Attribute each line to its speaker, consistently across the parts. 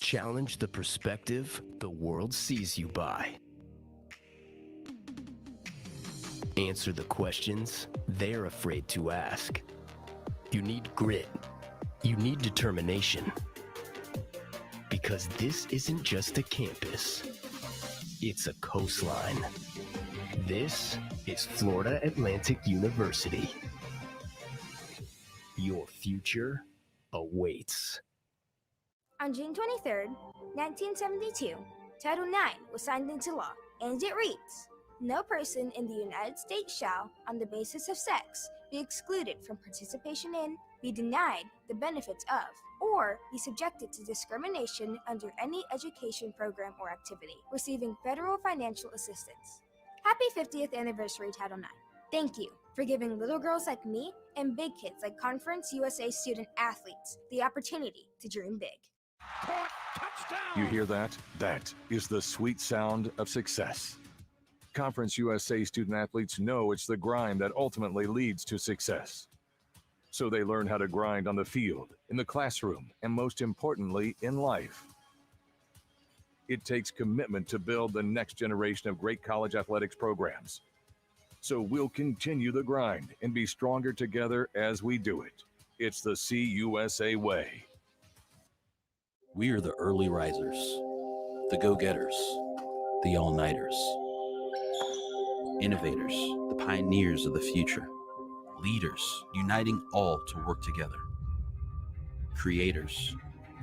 Speaker 1: Challenge the perspective the world sees you by. Answer the questions they're afraid to ask. You need grit. You need determination. Because this isn't just a campus. It's a coastline. This is Florida Atlantic University. Your future awaits.
Speaker 2: On June 23, 1972, Title IX was signed into law, and it reads, "No person in the United States shall, on the basis of sex, be excluded from participation in, be denied the benefits of, or be subjected to discrimination under any education program or activity, receiving federal financial assistance." Happy 50th anniversary, Title IX. Thank you for giving little girls like me and big kids like Conference USA student athletes the opportunity to dream big.
Speaker 3: You hear that? That is the sweet sound of success. Conference USA student athletes know it's the grind that ultimately leads to success. So they learn how to grind on the field, in the classroom, and most importantly, in life. It takes commitment to build the next generation of great college athletics programs. So we'll continue the grind and be stronger together as we do it. It's the CUSA way.
Speaker 4: We are the early risers, the go-getters, the all-nighters, innovators, the pioneers of the future, leaders uniting all to work together, creators,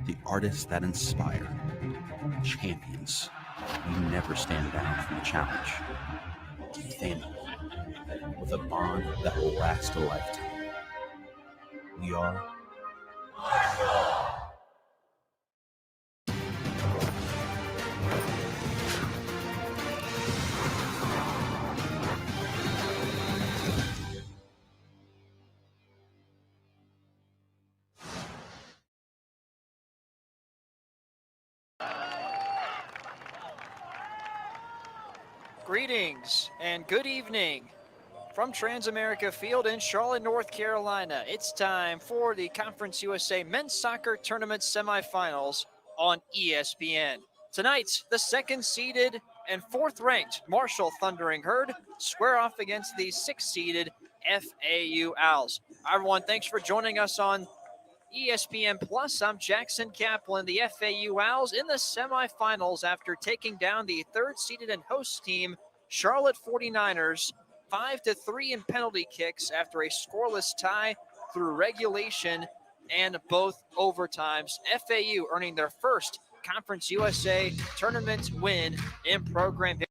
Speaker 4: the artists that inspire, champions. We never stand down from a challenge. Family, with a bond that will last a lifetime. We are
Speaker 5: Greetings and good evening from Transamerica Field in Charlotte, North Carolina. It's time for the Conference USA Men's Soccer Tournament semifinals on ESPN. Tonight, the second-seeded and fourth-ranked Marshall Thundering Herd square off against the sixth-seeded FAU Owls. Everyone, thanks for joining us on ESPN Plus. I'm Jackson Kaplan. The FAU Owls in the semifinals after taking down the third-seeded and host team, Charlotte 49ers, 5-3 in penalty kicks after a scoreless tie through regulation and both overtimes. FAU earning their first Conference USA tournament win in program history.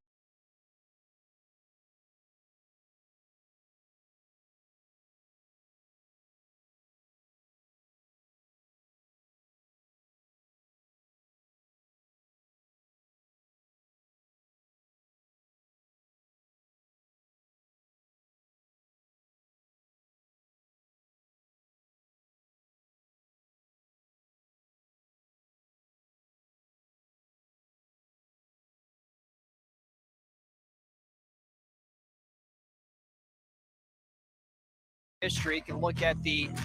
Speaker 5: History can look at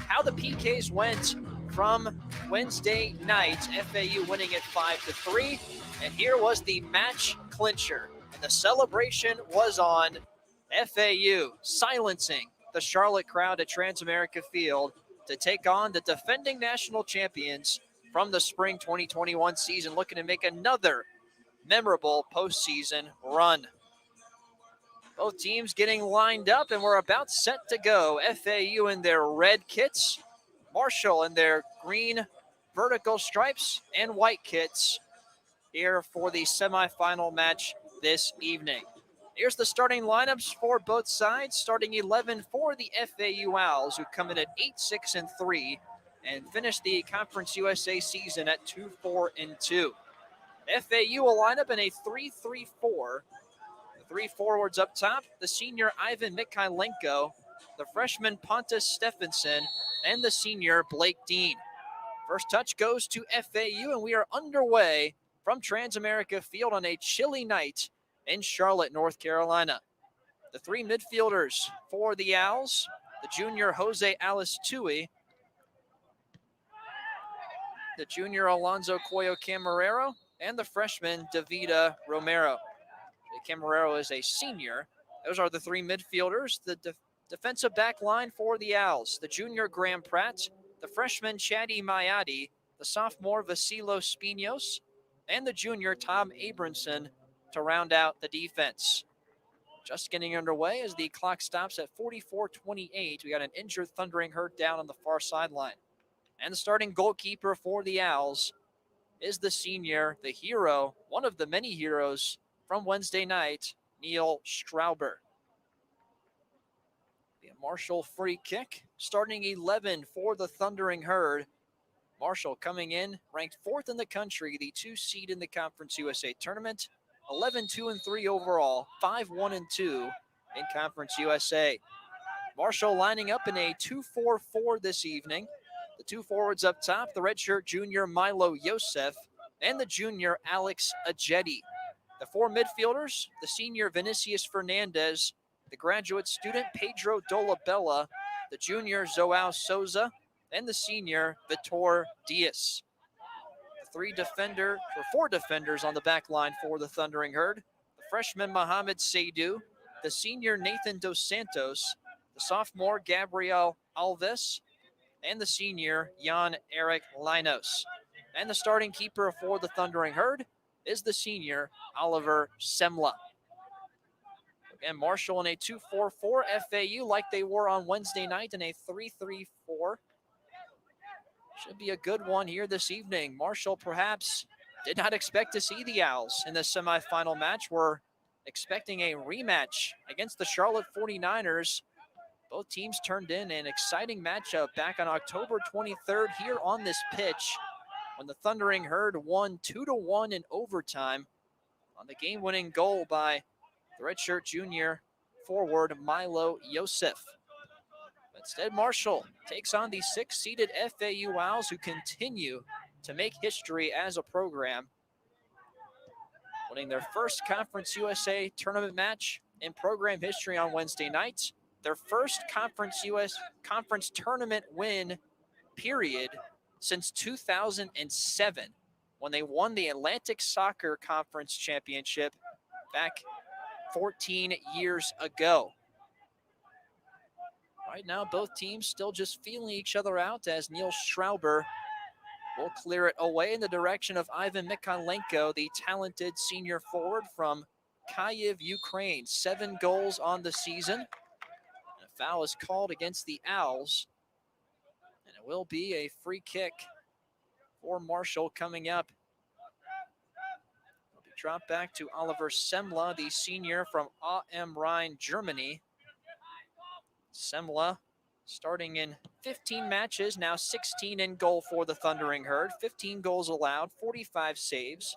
Speaker 5: how the PKs went from Wednesday night. FAU winning it 5-3, and here was the match clincher, and the celebration was on. FAU silencing the Charlotte crowd at Transamerica Field to take on the defending national champions from the spring 2021 season, looking to make another memorable postseason run. Both teams getting lined up, and we're about set to go. FAU in their red kits, Marshall in their green vertical stripes and white kits here for the semifinal match this evening. Here's the starting lineups for both sides. Starting 11 for the FAU Owls, who come in at 8-6-3 and finish the Conference USA season at 2-4-2. FAU will line up in a 3-3-4. Three forwards up top, the senior Ivan Mikhailenko, the freshman Pontus Stephenson, and the senior Blake Dean. First touch goes to FAU, and we are underway from Transamerica Field on a chilly night in Charlotte, North Carolina. The three midfielders for the Owls, the junior Jose Alice Tui, the junior Alonzo Coyo Camarero, and the freshman Davida Romero. Camarero is a senior. Those are the three midfielders. The defensive back line for the Owls, the junior Graham Pratt, the freshman Chadi Mayadi, the sophomore Vasilo Spinos, and the junior Tom Abramson to round out the defense. Just getting underway as the clock stops at 44:28. We got an injured Thundering Herd down on the far sideline. And the starting goalkeeper for the Owls is the senior, the hero, one of the many heroes from Wednesday night, Neil Strauber. The Marshall free kick, starting 11 for the Thundering Herd. Marshall coming in, ranked 4th in the country, the 2 seed in the Conference USA tournament, 11-2-3 overall, 5-1-2 in Conference USA. Marshall lining up in a 2-4-4 this evening. The 2 forwards up top, the redshirt junior Milo Yosef and the junior Alex Ajeti. The 4 midfielders, the senior Vinicius Fernandez, the graduate student Pedro Dolabella, the junior Zoao Souza, and the senior Vitor Diaz. The 4 defenders on the back line for the Thundering Herd, the freshman Mohamed Seydu, the senior Nathan Dos Santos, the sophomore Gabriel Alves, and the senior Jan Eric Linos. And the starting keeper for the Thundering Herd is the senior Oliver Semla. Again, Marshall in a 2-4-4, FAU like they were on Wednesday night in a 3-3-4. Should be a good one here this evening. Marshall perhaps did not expect to see the Owls in the semifinal match. We're expecting a rematch against the Charlotte 49ers. Both teams turned in an exciting matchup back on October 23rd here on this pitch when the Thundering Herd won 2-1 in overtime on the game-winning goal by the redshirt junior forward Milo Yosef. Instead, Marshall takes on the 6-seeded FAU Owls, who continue to make history as a program, winning their first Conference USA tournament match in program history on Wednesday night, their first Conference tournament win, period, since 2007, when they won the Atlantic Soccer Conference Championship back 14 years ago. Right now, both teams still just feeling each other out as Neil Strauber will clear it away in the direction of Ivan Mikhailenko, the talented senior forward from Kyiv, Ukraine. 7 goals on the season. And a foul is called against the Owls. And it will be a free kick for Marshall coming up. It'll be dropped back to Oliver Semla, the senior from AM Rhein, Germany. Semla starting in 15 matches, now 16 in goal for the Thundering Herd. 15 goals allowed, 45 saves,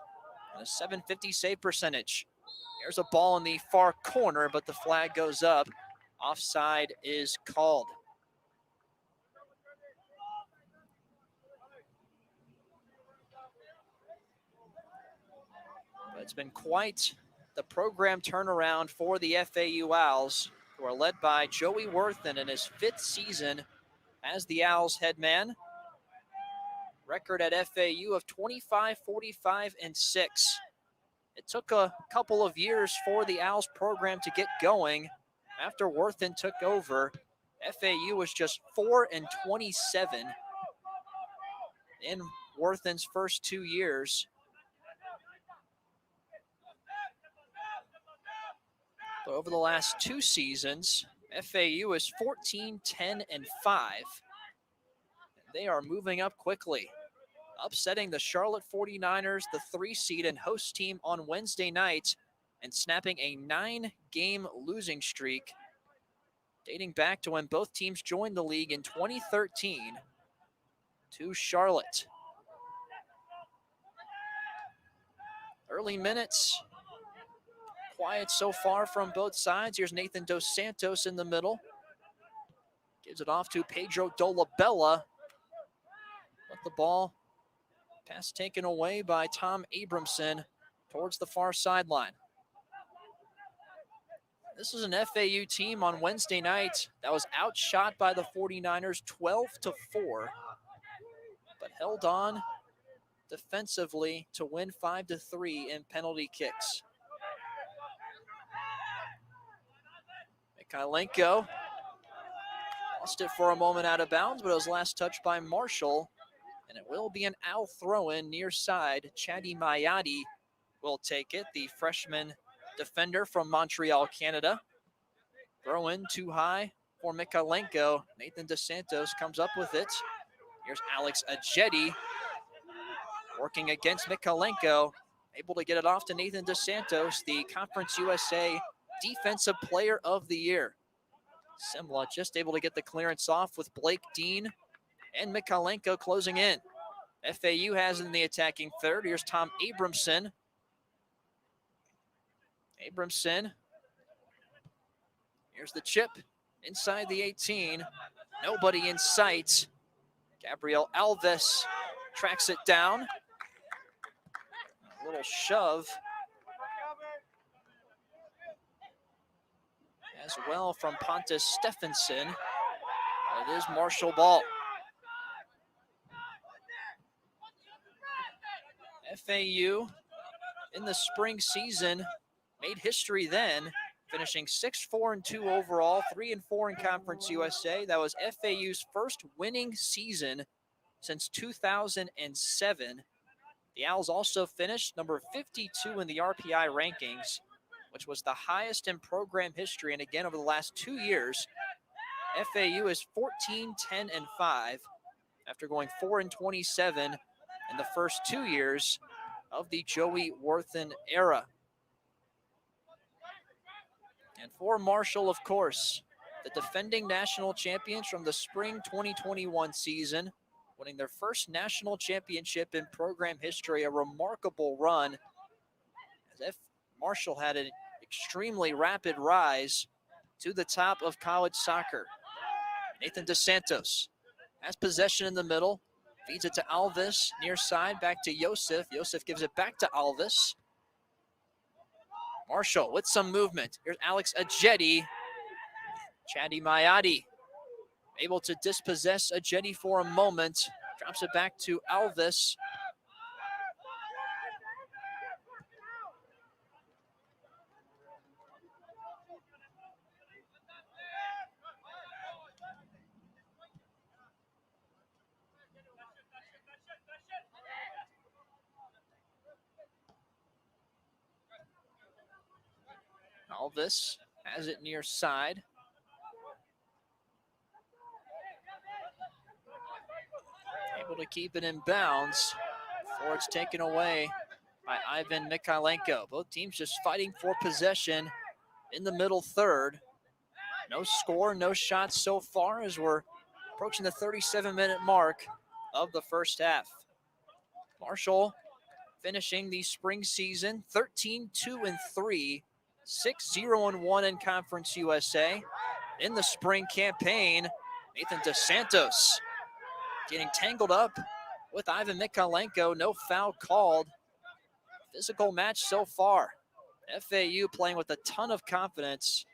Speaker 5: and a .750 save percentage. There's a ball in the far corner, but the flag goes up. Offside is called. But it's been quite the program turnaround for the FAU Owls, who are led by Joey Worthen in his 5th season as the Owls head man. Record at FAU of 25, 45, and 6. It took a couple of years for the Owls program to get going. After Worthen took over, FAU was just 4-27 in Worthen's first 2 years. But over the last 2 seasons, FAU is 14, 10, and 5. They are moving up quickly, upsetting the Charlotte 49ers, the 3 seed and host team on Wednesday night, and snapping a 9-game losing streak dating back to when both teams joined the league in 2013 to Charlotte. Early minutes. Quiet so far from both sides. Here's Nathan Dos Santos in the middle. Gives it off to Pedro Dolabella. But the ball pass taken away by Tom Abramson towards the far sideline. This is an FAU team on Wednesday night that was outshot by the 49ers 12-4, but held on defensively to win 5-3 in penalty kicks. Mikhailenko lost it for a moment out of bounds, but it was last touched by Marshall, and it will be an Al throw-in near side. Chadi Mayadi will take it, the freshman defender from Montreal, Canada. Throw in too high for Mikhailenko. Nathan DeSantos comes up with it. Here's Alex Ajeti working against Mikhailenko. Able to get it off to Nathan DeSantos, the Conference USA Defensive Player of the Year. Simla just able to get the clearance off with Blake Dean and Mikhailenko closing in. FAU has in the attacking third. Here's Tom Abramson. Here's the chip inside the 18. Nobody in sight. Gabriel Alves tracks it down. A little shove as well from Pontus Stephenson. It is Marshall ball. FAU in the spring season made history then, finishing 6-4-2 overall, 3-4 in Conference USA. That was FAU's first winning season since 2007. The Owls also finished number 52 in the RPI rankings, which was the highest in program history. And again, over the last 2 years, FAU is 14-10-5 after going 4-27 in the first 2 years of the Joey Worthen era. And for Marshall, of course, the defending national champions from the spring 2021 season, winning their first national championship in program history, a remarkable run, as Marshall had an extremely rapid rise to the top of college soccer. Nathan DeSantos has possession in the middle, feeds it to Alves, near side, back to Yosef. Yosef gives it back to Alves. Marshall with some movement. Here's Alex Ajeti. Chadi Mayadi able to dispossess Ajeti for a moment. Drops it back to Alves. Alves has it near side. Able to keep it in bounds before it's taken away by Ivan Mikhailenko. Both teams just fighting for possession in the middle third. No score, no shots so far as we're approaching the 37-minute mark of the first half. Marshall finishing the spring season 13-2-3. 6-0-1 in Conference USA. In the spring campaign, Nathan DeSantos getting tangled up with Ivan Mikhailenko. No foul called. Physical match so far. FAU playing with a ton of confidence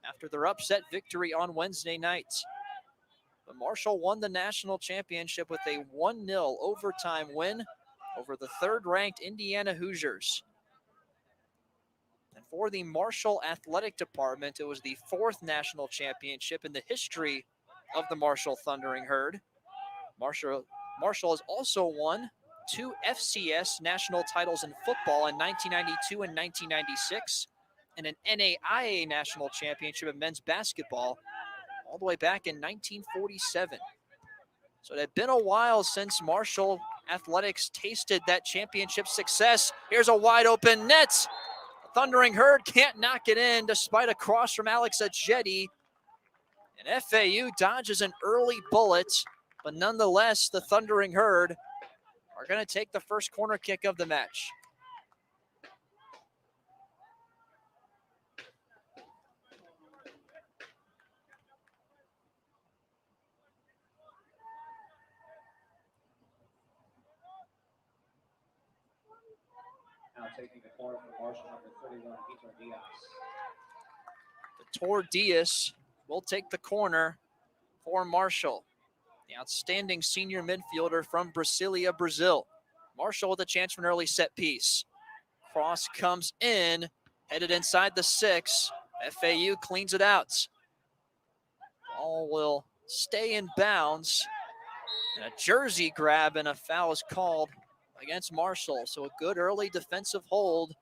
Speaker 5: after their upset victory on Wednesday night. But Marshall won the national championship with a 1-0 overtime win over the third-ranked Indiana Hoosiers. And for the Marshall Athletic Department, it was the fourth national championship in the history of the Marshall Thundering Herd. Marshall has also won 2 FCS national titles in football in 1992 and 1996, and an NAIA national championship in men's basketball all the way back in 1947. So it had been a while since Marshall Athletics tasted that championship success. Here's a wide open net. Thundering Herd can't knock it in despite a cross from Alex Ajeti. And FAU dodges an early bullet, but nonetheless, the Thundering Herd are going to take the first corner kick of the match.
Speaker 6: Now taking the corner from Marshall, number 31, Vitor Diaz.
Speaker 5: Vitor Diaz will take the corner for Marshall. The outstanding senior midfielder from Brasilia, Brazil. Marshall with a chance for an early set piece. Cross comes in, headed inside the 6. FAU cleans it out. Ball will stay in bounds. And a jersey grab and a foul is called against Marshall. So a good early defensive hold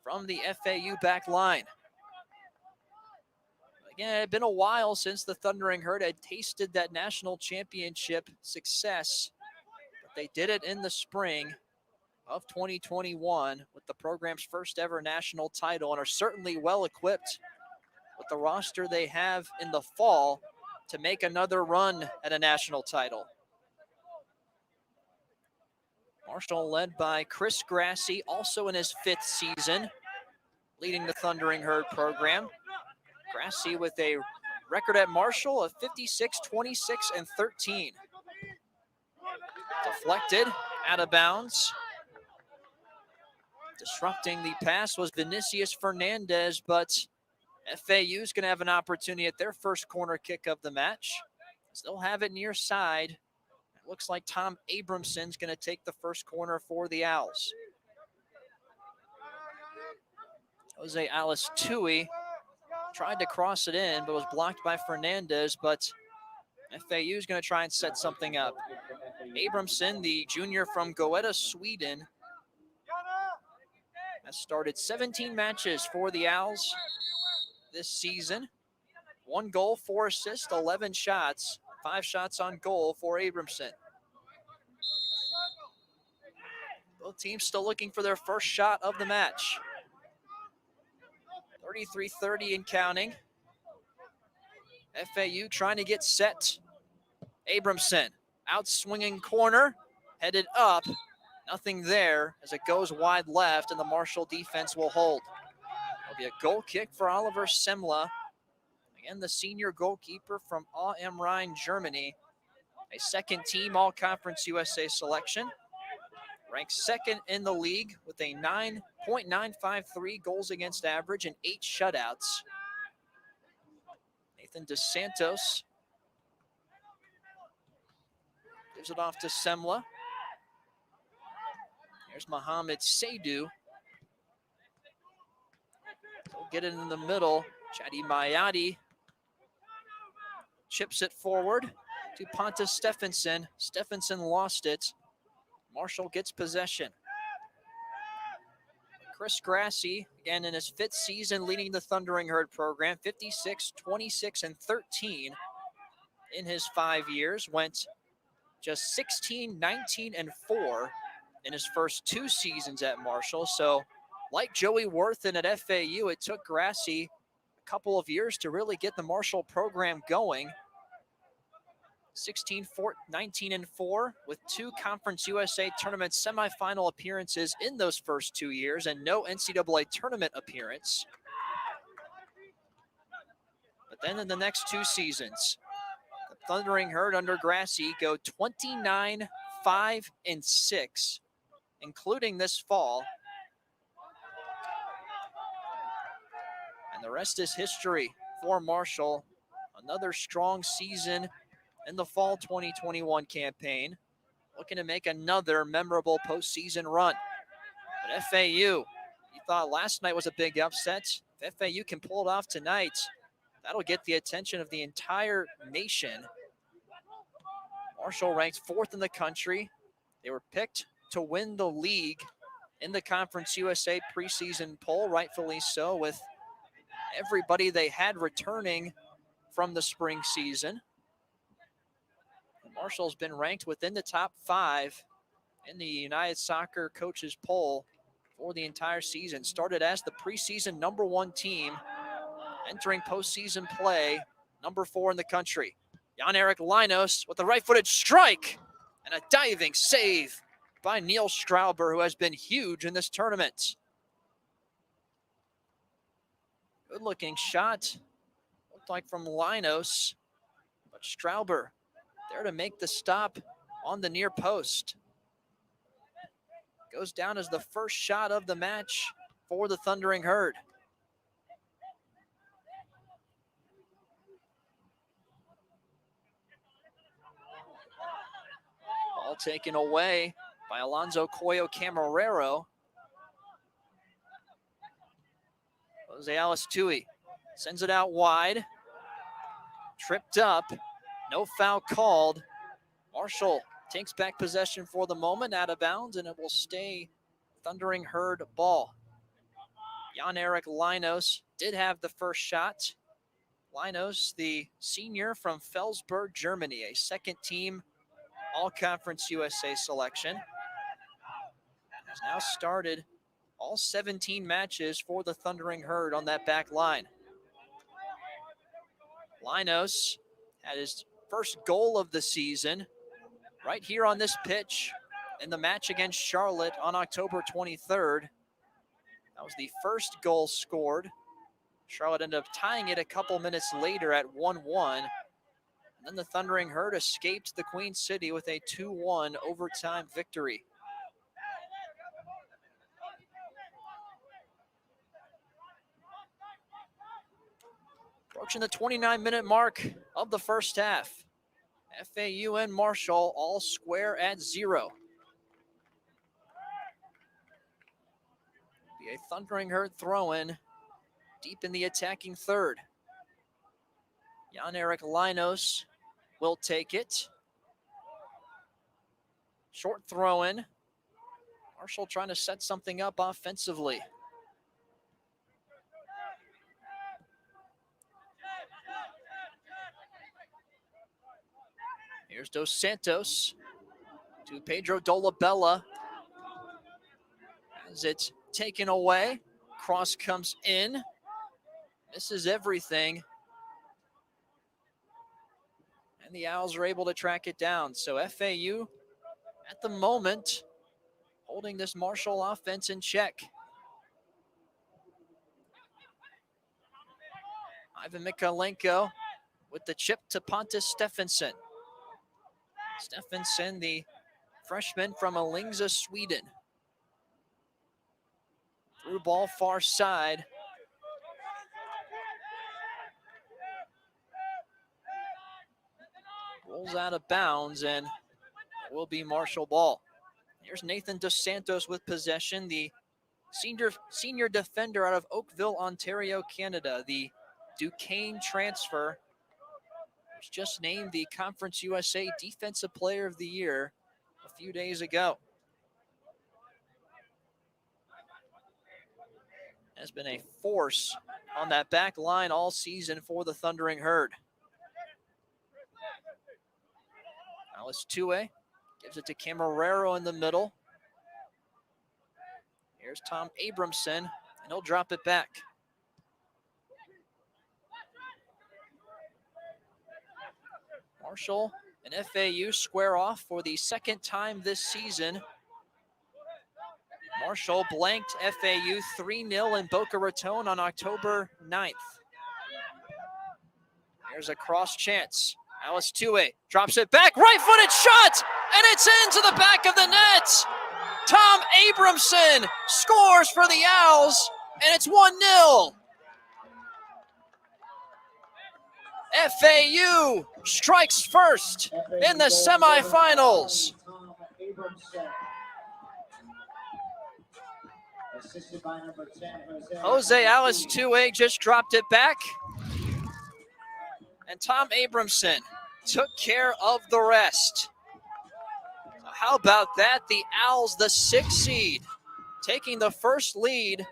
Speaker 5: from the FAU back line. Again, it had been a while since the Thundering Herd had tasted that national championship success. But they did it in the spring of 2021 with the program's first ever national title, and are certainly well equipped with the roster they have in the fall to make another run at a national title. Marshall led by Chris Grassi, also in his 5th season, leading the Thundering Herd program. Grassi with a record at Marshall of 56, 26, and 13. Deflected, out of bounds. Disrupting the pass was Vinicius Fernandez, but FAU is going to have an opportunity at their first corner kick of the match. Still have it near side. It looks like Tom Abramson's going to take the first corner for the Owls. Jose Alice Tui tried to cross it in, but was blocked by Fernandez, but FAU is going to try and set something up. Abramson, the junior from Goeta, Sweden, has started 17 matches for the Owls this season. 1 goal, 4 assists, 11 shots, 5 shots on goal for Abramson. Both teams still looking for their first shot of the match. 33-30 and counting. FAU trying to get set. Abramson, out swinging corner, headed up. Nothing there as it goes wide left, and the Marshall defense will hold. It'll be a goal kick for Oliver Semla. Again, the senior goalkeeper from AM Rhein, Germany. A second-team All-Conference USA selection. Ranked 2nd in the league with a 9.953 goals against average and 8 shutouts. Nathan DeSantos gives it off to Semla. Here's Mohamed Seydu. He'll get it in the middle. Chadi Mayadi chips it forward to Pontus Stephenson. Stephenson lost it. Marshall gets possession. Chris Grassi, again in his 5th season leading the Thundering Herd program, 56, 26, and 13 in his 5 years. Went just 16, 19, and 4 in his first 2 seasons at Marshall. So like Joey Worthen at FAU, it took Grassi a couple of years to really get the Marshall program going. 16, 19, and 4 with 2 Conference USA tournament semifinal appearances in those first 2 years and no NCAA tournament appearance. But then in the next 2 seasons, the Thundering Herd under Grassi go 29, 5, and 6, including this fall. And the rest is history for Marshall. Another strong season in the fall 2021 campaign, looking to make another memorable postseason run. But FAU, you thought last night was a big upset. If FAU can pull it off tonight, that'll get the attention of the entire nation. Marshall ranked 4th in the country. They were picked to win the league in the Conference USA preseason poll, rightfully so, with everybody they had returning from the spring season. Marshall's been ranked within the top 5 in the United Soccer Coaches poll for the entire season. Started as the preseason #1 team, entering postseason play, #4 in the country. Jan-Erik Linos with a right-footed strike and a diving save by Neil Strauber, who has been huge in this tournament. Good-looking shot, looked like from Linos, but Strauber there to make the stop on the near post. Goes down as the first shot of the match for the Thundering Herd. Ball taken away by Alonzo Coyo Camarero. Jose Alistui sends it out wide. Tripped up. No foul called. Marshall takes back possession for the moment, out of bounds, and it will stay Thundering Herd ball. Jan-Erik Linos did have the first shot. Linos, the senior from Felsberg, Germany, a second-team All-Conference USA selection, has now started all 17 matches for the Thundering Herd on that back line. Linos had his first goal of the season right here on this pitch in the match against Charlotte on October 23rd. That was the first goal scored. Charlotte ended up tying it a couple minutes later at 1-1. And then the Thundering Herd escaped the Queen City with a 2-1 overtime victory. Approaching the 29-minute mark of the first half. FAU and Marshall all square at 0. Be a Thundering Herd throw-in deep in the attacking third. Jan-Erik Linos will take it. Short throw-in. Marshall trying to set something up offensively. Here's Dos Santos to Pedro Dolabella. As it's taken away, cross comes in. Misses everything. And the Owls are able to track it down. So FAU, at the moment, holding this Marshall offense in check. Ivan Mikalenko with the chip to Pontus Stephenson. Stephenson, the freshman from Alingza, Sweden. Through ball far side. Rolls out of bounds, and it will be Marshall ball. Here's Nathan Dos Santos with possession, the senior defender out of Oakville, Ontario, Canada. The Duquesne transfer was just named the Conference USA Defensive Player of the Year a few days ago. Has been a force on that back line all season for the Thundering Herd. Alice Tue gives it to Camarero in the middle. Here's Tom Abramson, and he'll drop it back. Marshall and FAU square off for the second time this season. Marshall blanked FAU 3-0 in Boca Raton on October 9th. There's a cross chance. Alice Tue drops it back, right-footed shot, and it's into the back of the net. Tom Abramson scores for the Owls, and it's 1-0. FAU strikes first in the semifinals. Jose Alice Tue just dropped it back. And Tom Abramson took care of the rest. So how about that? The Owls, the 6th seed, taking the first lead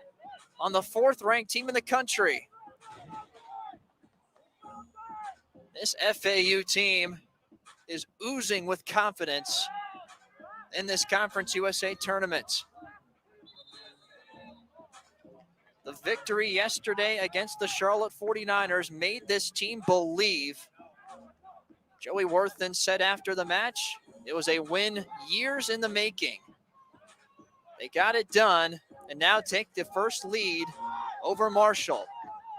Speaker 5: on the 4th-ranked team in the country. This FAU team is oozing with confidence in this Conference USA tournament. The victory yesterday against the Charlotte 49ers made this team believe. Joey Worthen said after the match, it was a win years in the making. They got it done and now take the first lead over Marshall.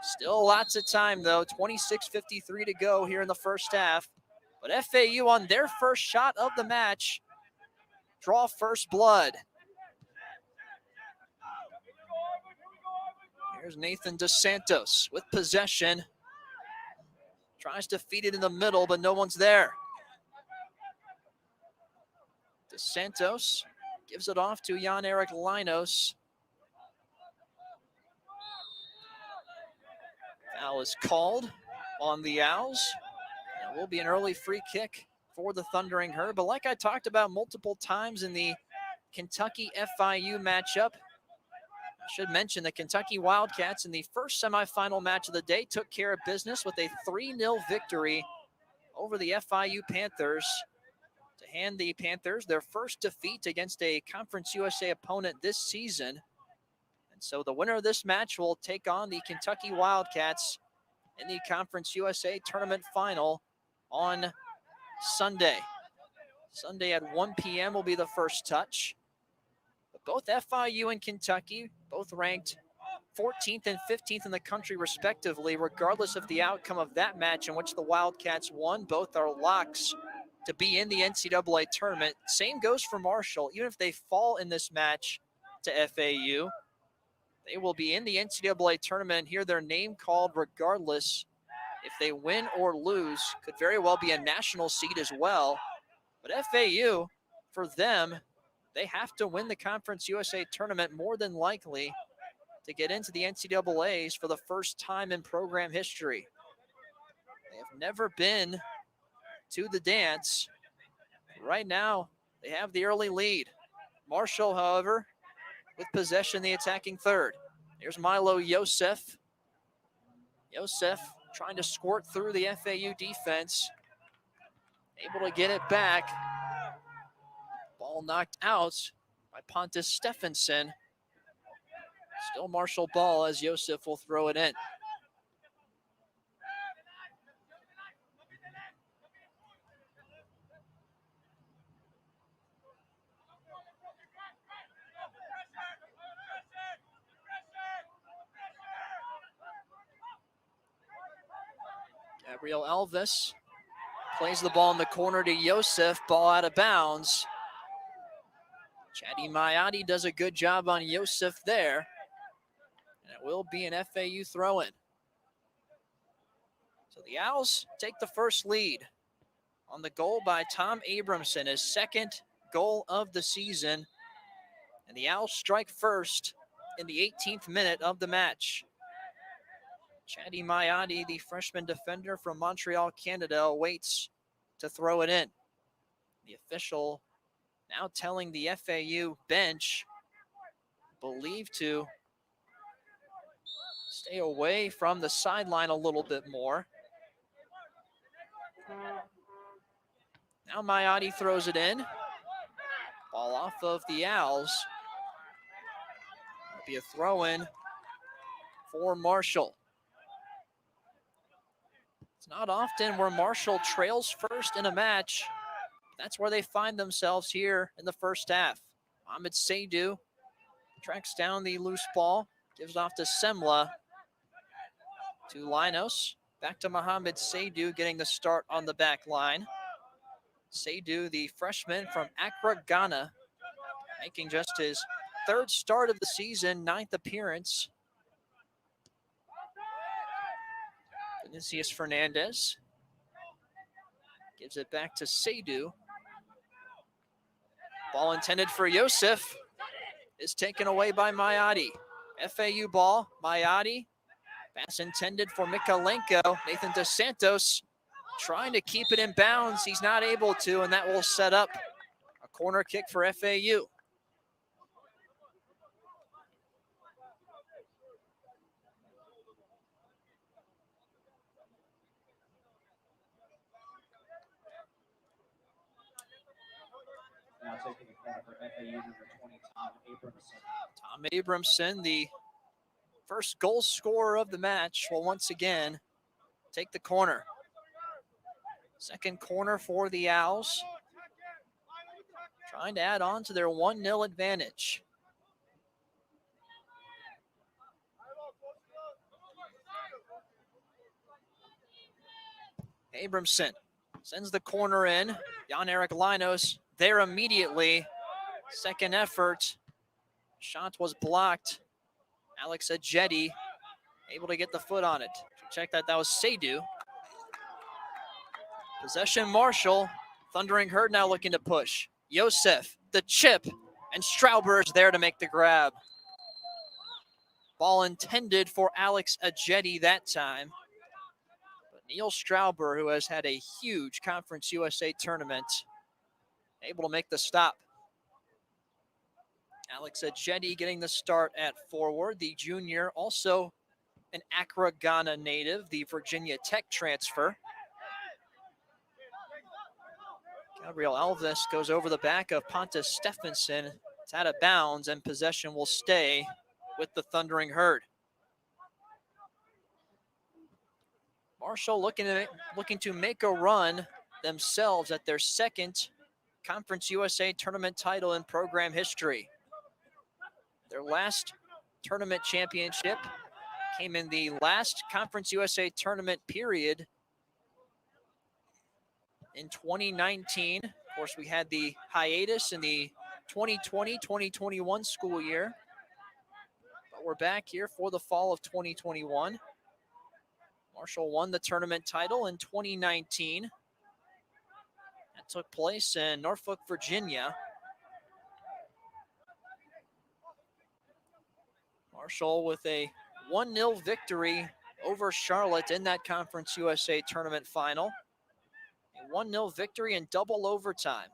Speaker 5: Still lots of time though, 26:53 to go here in the first half. But FAU on their first shot of the match, draw first blood. Here's Nathan Dos Santos with possession. Tries to feed it in the middle, but no one's there. Dos Santos gives it off to Jan-Erik Linos. Foul is called on the Owls. It will be an early free kick for the Thundering Herd. But like I talked about multiple times in the Kentucky FIU matchup, I should mention the Kentucky Wildcats in the first semifinal match of the day took care of business with a 3-0 victory over the FIU Panthers to hand the Panthers their first defeat against a Conference USA opponent this season. And so the winner of this match will take on the Kentucky Wildcats in the Conference USA tournament final on Sunday. Sunday at 1 p.m. will be the first touch. But both FIU and Kentucky, both ranked 14th and 15th in the country respectively, regardless of the outcome of that match in which the Wildcats won. Both are locks to be in the NCAA tournament. Same goes for Marshall. Even if they fall in this match to FAU, they will be in the NCAA tournament and hear their name called regardless. If they win or lose, could very well be a national seed as well. But FAU, for them, they have to win the Conference USA tournament more than likely to get into the NCAAs for the first time in program history. They have never been to the dance. Right now, they have the early lead. Marshall, however, with possession, the attacking third. Here's Milo Yosef. Yosef trying to squirt through the FAU defense. Able to get it back. Ball knocked out by Pontus Stephenson. Still Marshall ball as Yosef will throw it in. Gabriel Alves plays the ball in the corner to Yosef, ball out of bounds. Chadi Mayati does a good job on Yosef there. And it will be an FAU throw-in. So the Owls take the first lead on the goal by Tom Abramson, his second goal of the season. And the Owls strike first in the 18th minute of the match. Chadi Mayati, the freshman defender from Montreal, Canada, awaits to throw it in. The official now telling the FAU bench, believed to stay away from the sideline a little bit more. Now Mayati throws it in. Ball off of the Owls. It'll be a throw-in for Marshall. It's not often where Marshall trails first in a match. That's where they find themselves here in the first half. Mohamed Seydu tracks down the loose ball, gives off to Semla, to Linos, back to Mohamed Seydu getting the start on the back line. Seydu, the freshman from Accra, Ghana, making just his third start of the season, 9th appearance. Vinicius Fernandez gives it back to Seydu. Ball intended for Yosef is taken away by Mayati. FAU ball, Mayati. Pass intended for Mikalenko. Nathan Dos Santos trying to keep it in bounds. He's not able to, and that will set up a corner kick for FAU.
Speaker 6: Now taking the corner for FAU number 20, Tom Abramson.
Speaker 5: Tom Abramson, the first goal scorer of the match, will once again take the corner. Second corner for the Owls. Trying to add on to their 1-0 advantage. Abramson sends the corner in. Jan-Erik Linos there immediately. Second effort. Shot was blocked. Alex Ajeti able to get the foot on it. Check that was Seydu. Possession Marshall. Thundering Herd now looking to push. Yosef, the chip, And Strauber is there to make the grab. Ball intended for Alex Ajeti that time. But Neil Strauber, who has had a huge Conference USA tournament, able to make the stop. Alex Ajeti getting the start at forward. The junior, also an Accra, Ghana native, the Virginia Tech transfer. Gabriel Alves goes over the back of Pontus Stephenson. It's out of bounds, and possession will stay with the Thundering Herd. Marshall looking to make a run themselves at their second Conference USA tournament title in program history. Their last tournament championship came in the last Conference USA tournament period in 2019. Of course, we had the hiatus in the 2020-2021 school year. But we're back here for the fall of 2021. Marshall won the tournament title in 2019. That took place in Norfolk, Virginia. Marshall with a 1-0 victory over Charlotte in that Conference USA tournament final. A 1-0 victory in double overtime.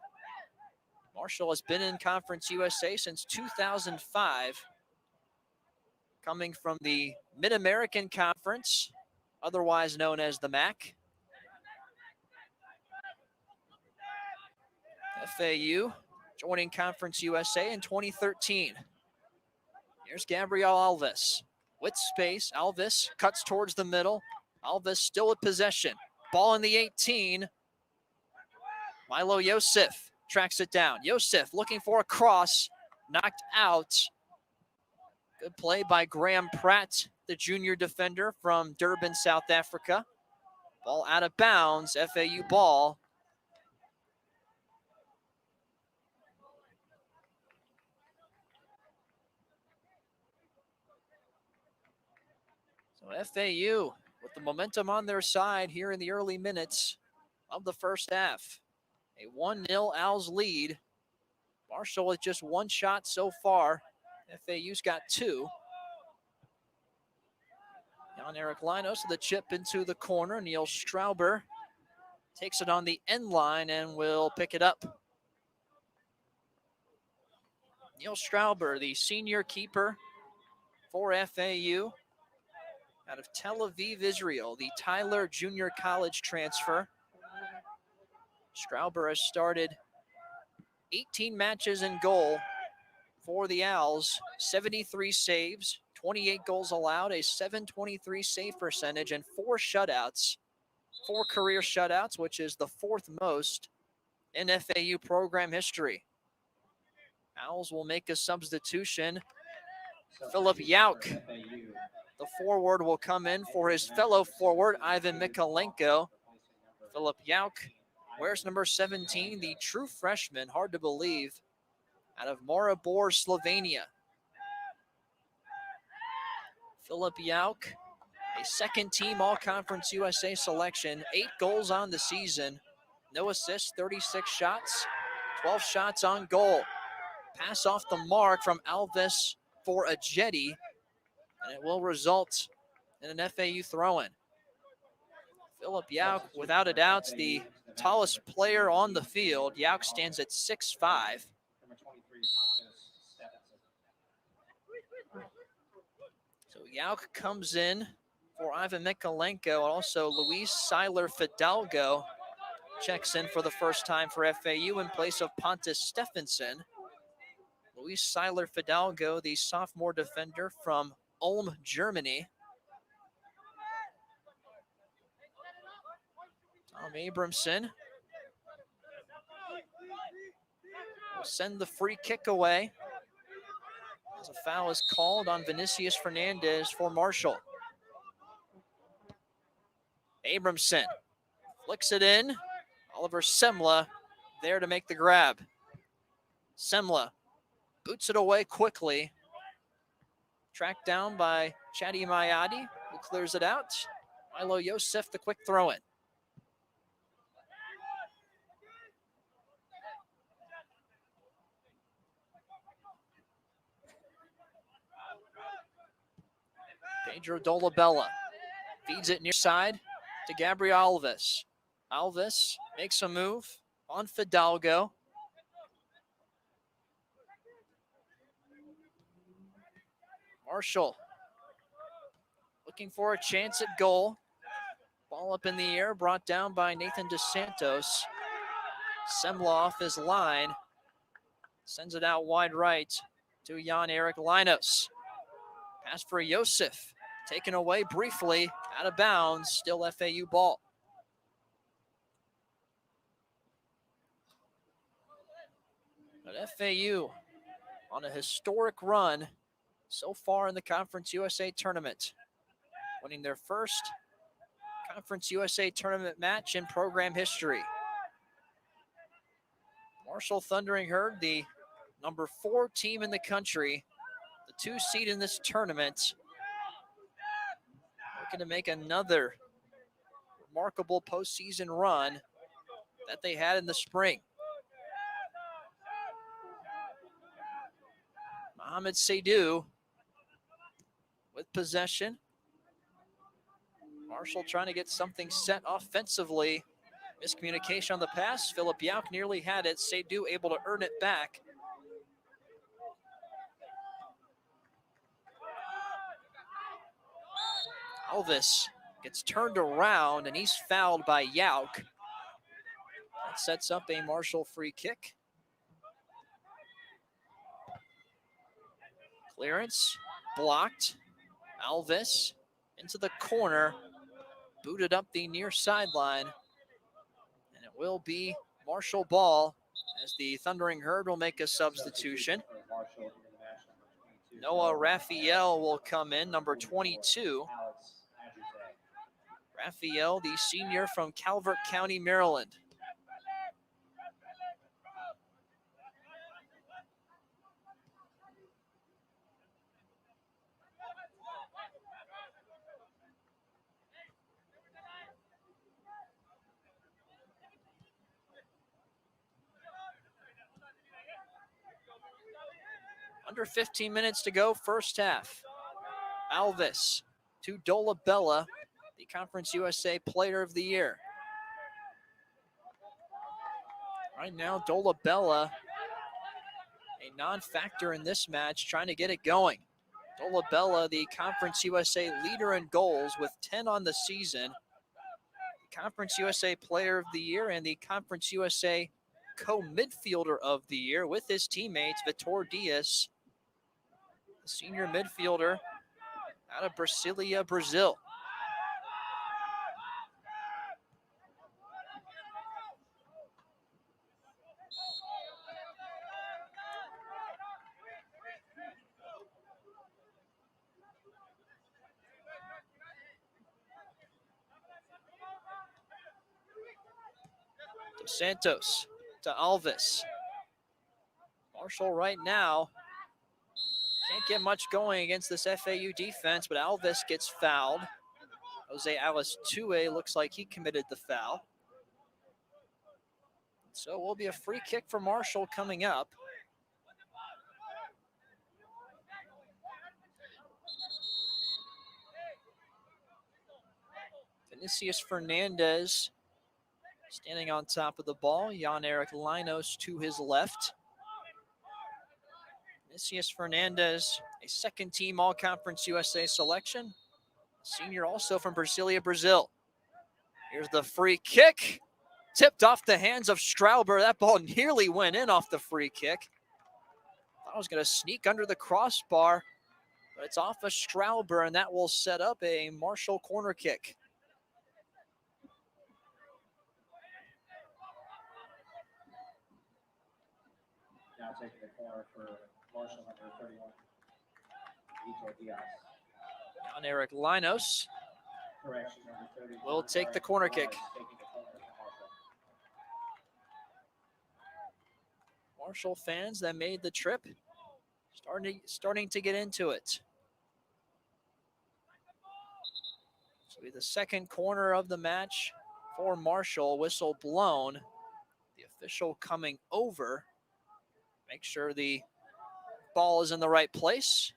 Speaker 5: Marshall has been in Conference USA since 2005, coming from the Mid-American Conference, otherwise known as the MAC. FAU joining Conference USA in 2013. Here's Gabriel Alves with space. Alves cuts towards the middle. Alves still with possession. Ball in the 18. Milo Yosef tracks it down. Yosef looking for a cross. Knocked out. Good play by Graham Pratt, the junior defender from Durban, South Africa. Ball out of bounds. FAU ball. So FAU with the momentum on their side here in the early minutes of the first half. A 1-0 Owls lead. Marshall with just one shot so far. FAU's got two. Jan-Erik Linos with the chip into the corner. Neil Strauber takes it on the end line and will pick it up. Neil Strauber, the senior keeper for FAU. Out of Tel Aviv, Israel, the Tyler Junior College transfer. Strauber has started 18 matches in goal for the Owls, 73 saves, 28 goals allowed, a .723 save percentage, and 4 shutouts, 4 career shutouts, which is the 4th most in FAU program history. Owls will make a substitution. Philip Yauk, the forward, will come in for his fellow forward, Ivan Mikolenko. Philip Yauk wears number 17, the true freshman, hard to believe, out of Maribor, Slovenia. Philip Yauk, a second-team All-Conference USA selection, 8 goals on the season, no assists, 36 shots, 12 shots on goal. Pass off the mark from Alves for Ajeti, and it will result in an FAU throw-in. Philip Yauk, without a doubt, the tallest player on the field. Yauk stands at 6'5". So Yauk comes in for Ivan Mikolenko, and also Luis Seiler Fidalgo checks in for the first time for FAU in place of Pontus Stephenson. Luis Seiler Fidalgo, the sophomore defender from Ulm, Germany. Tom Abramson will send the free kick away as a foul is called on Vinicius Fernandez for Marshall. Abramson flicks it in. Oliver Semla there to make the grab. Semla boots it away quickly. Tracked down by Chadi Mayadi, who clears it out. Milo Yosef, the quick throw-in. Pedro Dolabella feeds it near side to Gabriel Alves. Alves makes a move on Fidalgo. Marshall looking for a chance at goal. Ball up in the air, brought down by Nathan DeSantos. Semla off his line. Sends it out wide right to Jan-Erik Linus. Pass for Yosef. Taken away briefly, out of bounds, still FAU ball. But FAU on a historic run so far in the Conference USA tournament, winning their first Conference USA tournament match in program history. Marshall Thundering Herd, the number 4 team in the country, the 2 seed in this tournament, looking to make another remarkable postseason run that they had in the spring. Mohamed Seydoux with possession. Marshall trying to get something set offensively. Miscommunication on the pass. Philip Yauk nearly had it. Seydoux able to earn it back. Alves gets turned around and he's fouled by Yauk. That sets up a Marshall free kick. Clearance blocked. Alves into the corner. Booted up the near sideline. And it will be Marshall ball as the Thundering Herd will make a substitution. Noah Raphael will come in, number 22. Raphael, the senior from Calvert County, Maryland. Under 15 minutes to go, first half. Alves to Dolabella, the Conference USA Player of the Year. Right now, Dolabella, a non-factor in this match, trying to get it going. Dolabella, the Conference USA leader in goals with 10 on the season. The Conference USA Player of the Year and the Conference USA co-midfielder of the year with his teammates, Vitor Diaz, the senior midfielder out of Brasilia, Brazil. Dos Santos to Alves. Marshall right now can't get much going against this FAU defense, but Alves gets fouled. Jose Alistue looks like he committed the foul. So it will be a free kick for Marshall coming up. Vinicius Fernandez standing on top of the ball. Jan-Erik Linus to his left. Vinicius Fernandez, a second-team All-Conference USA selection. Senior also from Brasilia, Brazil. Here's the free kick. Tipped off the hands of Strauber. That ball nearly went in off the free kick. Thought I was going to sneak under the crossbar, but it's off of Strauber, and that will set up a Marshall corner kick.
Speaker 6: Now taking the corner for Marshall, number 31, Vitor Diaz.
Speaker 5: Jan-Erik Linus
Speaker 6: Correction, number 30.
Speaker 5: will take the corner kick.
Speaker 6: Taking the corner for Marshall.
Speaker 5: Marshall fans that made the trip starting to get into it. This will be the second corner of the match for Marshall. Whistle blown. The official coming over. Make sure the ball is in the right place.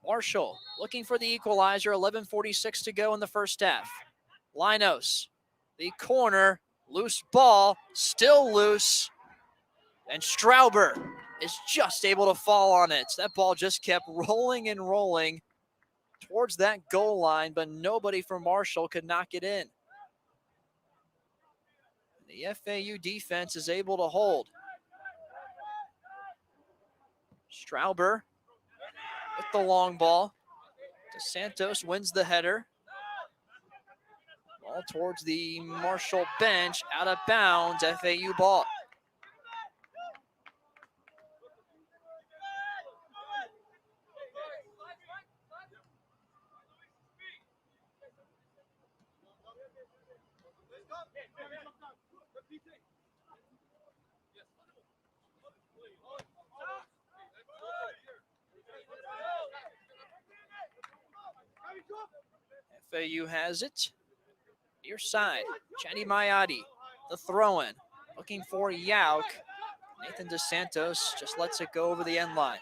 Speaker 5: Marshall looking for the equalizer, 11:46 to go in the first half. Linos, the corner, loose ball, still loose, and Strauber is just able to fall on it. That ball just kept rolling and rolling towards that goal line, but nobody from Marshall could knock it in. The FAU defense is able to hold. Strauber with the long ball. DeSantos wins the header. Ball towards the Marshall bench, out of bounds, FAU ball. FAU has it. Near side, Chani Mayadi, the throw-in, looking for Yauk. Nathan DeSantos just lets it go over the end line.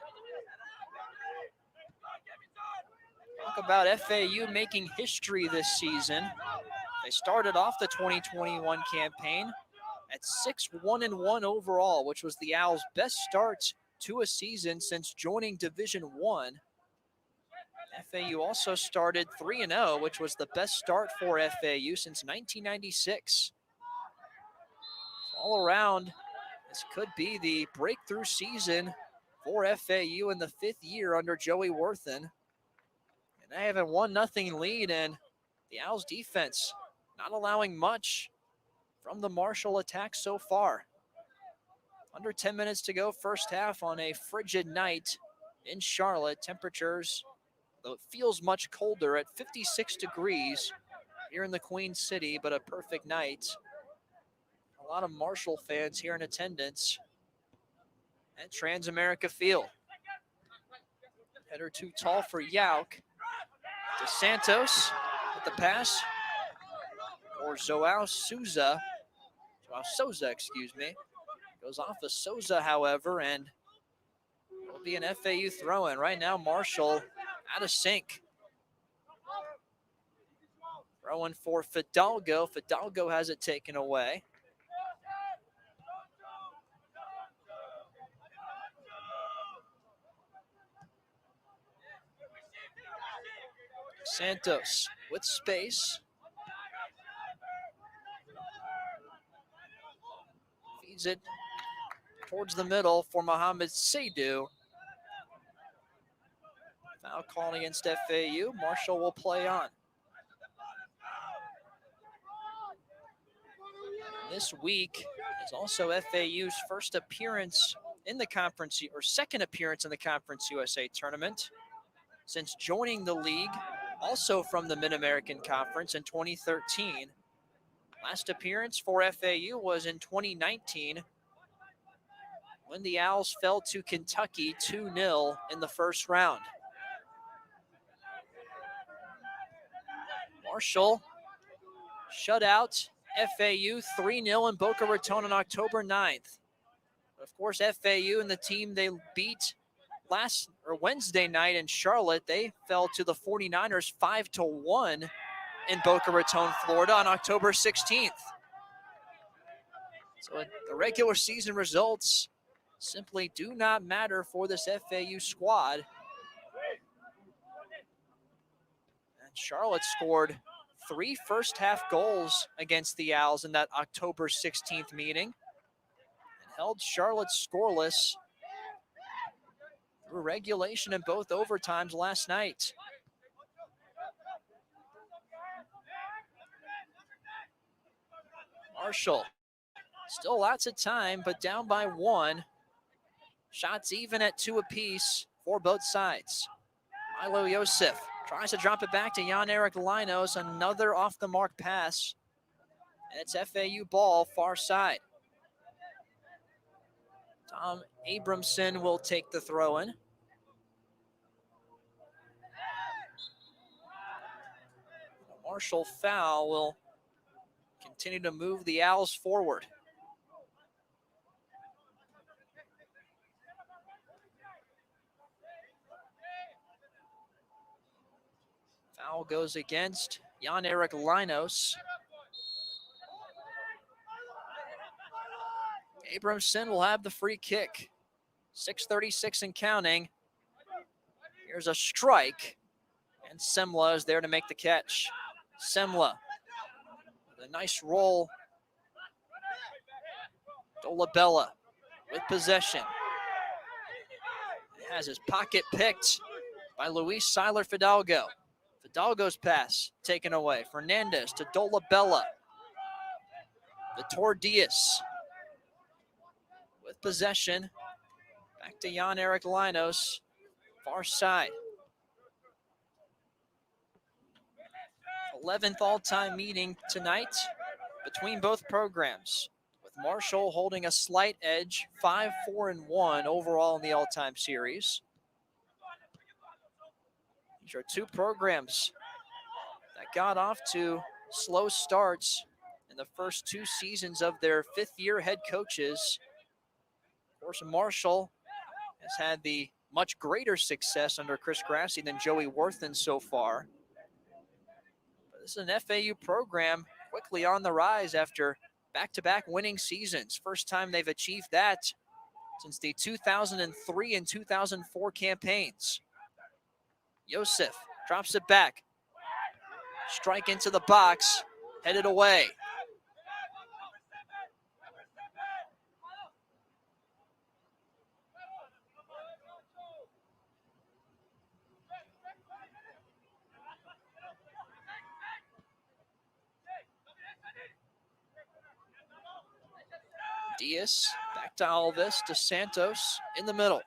Speaker 5: Talk about FAU making history this season. They started off the 2021 campaign at 6-1-1 overall, which was the Owls' best start to a season since joining Division I. FAU also started 3-0, which was the best start for FAU since 1996. All around, this could be the breakthrough season for FAU in the 5th year under Joey Worthen. And they have a 1-0 lead, and the Owls defense not allowing much from the Marshall attack so far. Under 10 minutes to go, first half on a frigid night in Charlotte. Temperatures, though it feels much colder, at 56 degrees here in the Queen City, but a perfect night. A lot of Marshall fans here in attendance at Transamerica Field. Header too tall for Yauk. DeSantos with the pass for Joao Souza, excuse me. Goes off of Souza, however, and it'll be an FAU throw-in. Right now, Marshall out of sync. Throw-in for Fidalgo. Fidalgo has it taken away. Santos with space. Feeds it towards the middle for Mohamed Seydu. Foul call against FAU. Marshall will play on. This week is also FAU's first appearance in the conference, or second appearance in the Conference USA tournament since joining the league, also from the Mid-American Conference in 2013. Last appearance for FAU was in 2019 when the Owls fell to Kentucky 2-0 in the first round. Marshall shut out FAU 3-0 in Boca Raton on October 9th. Of course, FAU and the team they beat Wednesday night in Charlotte, they fell to the 49ers 5-1 in Boca Raton, Florida on October 16th. So the regular season results simply do not matter for this FAU squad. And Charlotte scored 3 first-half goals against the Owls in that October 16th meeting and held Charlotte scoreless through regulation in both overtimes last night. Marshall, still lots of time, but down by 1. Shots even at 2 apiece for both sides. Milo Yosef tries to drop it back to Jan-Erik Linos, another off-the-mark pass, and it's FAU ball, far side. Tom Abramson will take the throw-in. Marshall foul will continue to move the Owls forward. Foul goes against Jan-Erik Linos. Abramson will have the free kick. 6:36 and counting. Here's a strike, and Semla is there to make the catch. Semla with a nice roll. Dolabella with possession. Has his pocket picked by Luis Seiler Fidalgo. Fidalgo's pass taken away. Fernandez to Dolabella. Vitor Diaz with possession. Back to Jan-Erik Linos. Far side. 11th all-time meeting tonight between both programs, with Marshall holding a slight edge, 5-4-1 overall in the all-time series. These are two programs that got off to slow starts in the first two seasons of their fifth-year head coaches. Of course, Marshall has had the much greater success under Chris Grassi than Joey Worthen so far. But this is an FAU program quickly on the rise after back-to-back winning seasons. First time they've achieved that since the 2003 and 2004 campaigns. Yosef drops it back. Strike into the box, headed away. Diaz back to Alves, to Santos in the middle.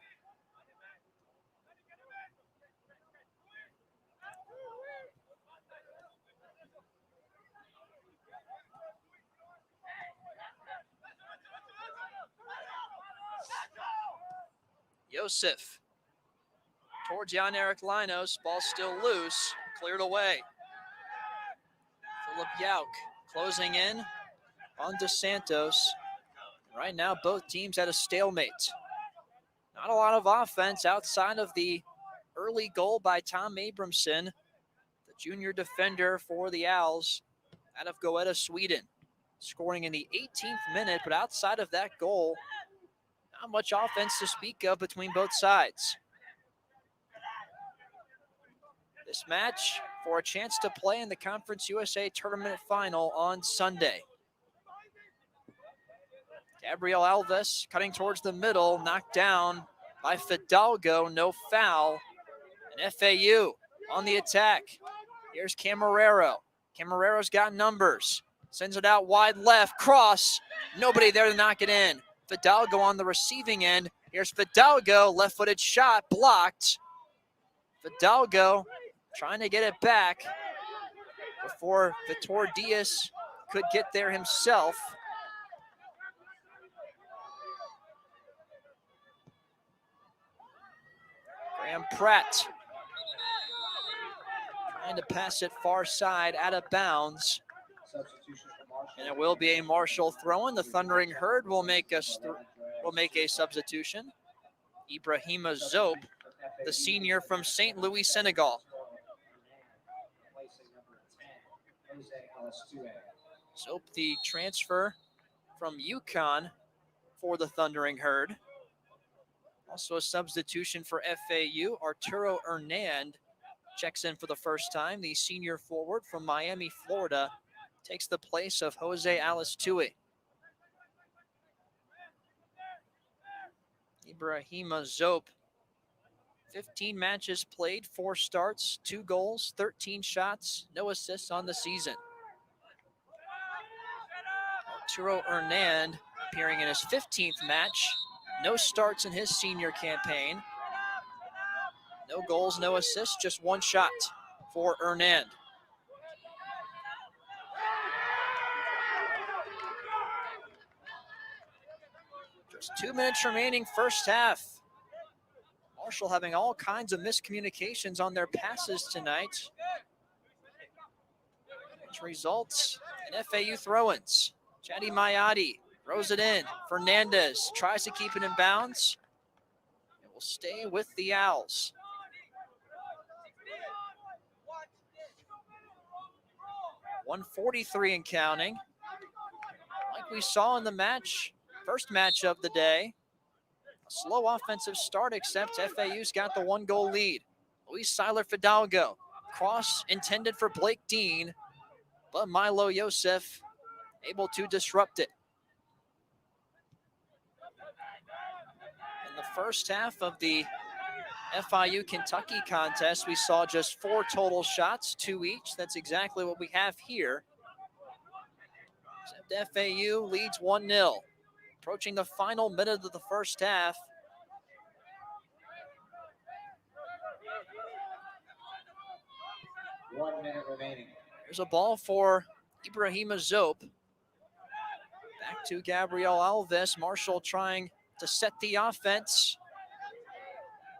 Speaker 5: Yosef towards Jan-Erik Linos. Ball still loose. Cleared away. Philip Yauk closing in on DeSantos. Right now, both teams at a stalemate. Not a lot of offense outside of the early goal by Tom Abramson, the junior defender for the Owls out of Goeta, Sweden. Scoring in the 18th minute, but outside of that goal, not much offense to speak of between both sides. This match for a chance to play in the Conference USA Tournament Final on Sunday. Gabriel Alves cutting towards the middle, knocked down by Fidalgo, no foul. And FAU on the attack. Here's Camarero. Camarero's got numbers. Sends it out wide left, cross. Nobody there to knock it in. Fidalgo on the receiving end. Here's Fidalgo, left-footed shot, blocked. Fidalgo trying to get it back before Vitor Diaz could get there himself. Graham Pratt trying to pass it far side, out of bounds. And it will be a Marshall throw-in. The Thundering Herd will make a substitution. Ibrahima Zope, the senior from St. Louis, Senegal. Zope, the transfer from UConn for the Thundering Herd. Also a substitution for FAU, Arturo Hernand checks in for the first time. The senior forward from Miami, Florida, takes the place of Jose Alistui. Ibrahima Zope, 15 matches played, 4 starts, 2 goals, 13 shots, no assists on the season. Arturo Hernand appearing in his 15th match. No starts in his senior campaign. No goals, no assists, just 1 shot for Hernand. Just 2 minutes remaining, first half. Marshall having all kinds of miscommunications on their passes tonight, which results in FAU throw-ins. Chadi Mayati throws it in. Fernandez tries to keep it in bounds. It will stay with the Owls. 143 and counting. Like we saw in the first match of the day. A slow offensive start, except FAU's got the 1-goal lead. Luis Seiler Fidalgo. Cross intended for Blake Dean, but Milo Yosef able to disrupt it. In the first half of the FIU Kentucky contest, we saw just 4 total shots, 2 each. That's exactly what we have here. Except FAU leads 1-0. Approaching the final minute of the first half.
Speaker 6: One minute remaining.
Speaker 5: There's a ball for Ibrahima Zope. Back to Gabriel Alves. Marshall trying to set the offense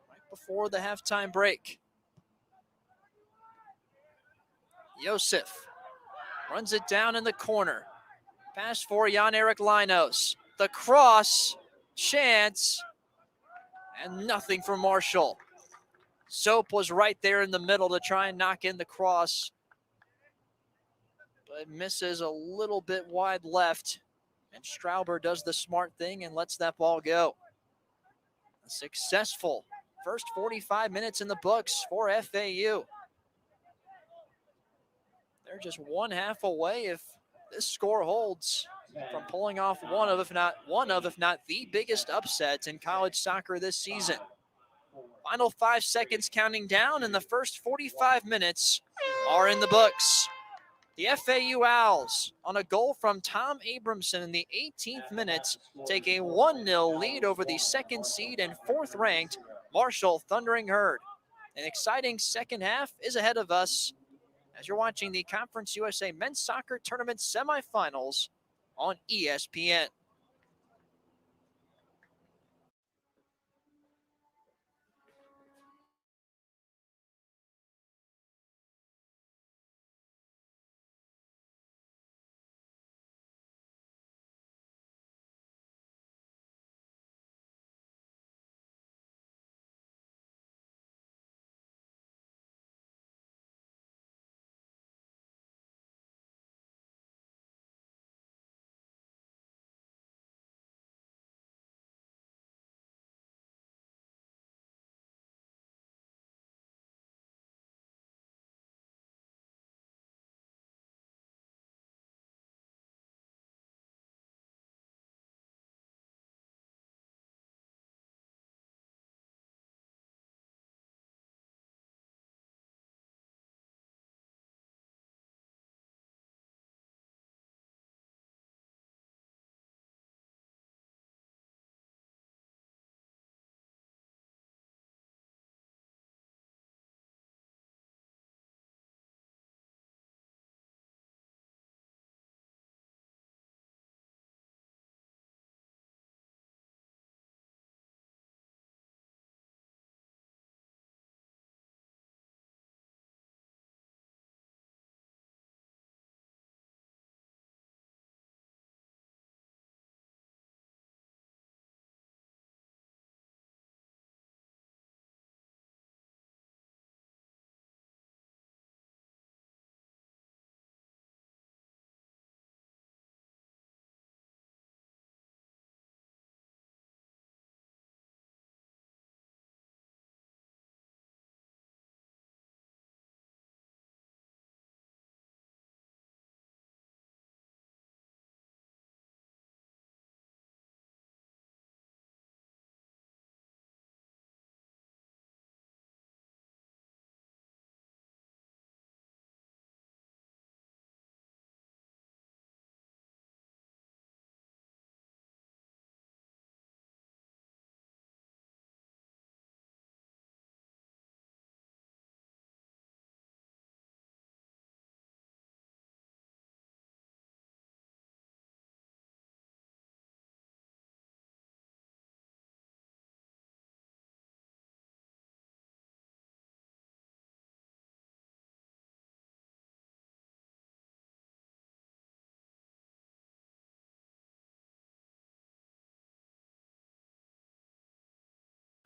Speaker 5: right before the halftime break. Yosef runs it down in the corner. Pass for Jan-Erik Linos. The cross, chance, and nothing for Marshall. Zope was right there in the middle to try and knock in the cross, but misses a little bit wide left, and Strauber does the smart thing and lets that ball go. A successful first 45 minutes in the books for FAU. They're just 1/2 away, if this score holds, from pulling off one of, if not the biggest upsets in college soccer this season. Final 5 seconds counting down, and the first 45 minutes are in the books. The FAU Owls, on a goal from Tom Abramson in the 18th minute, take a 1-0 lead over the second seed and 4th-ranked Marshall Thundering Herd. An exciting second half is ahead of us as you're watching the Conference USA Men's Soccer Tournament semifinals on ESPN.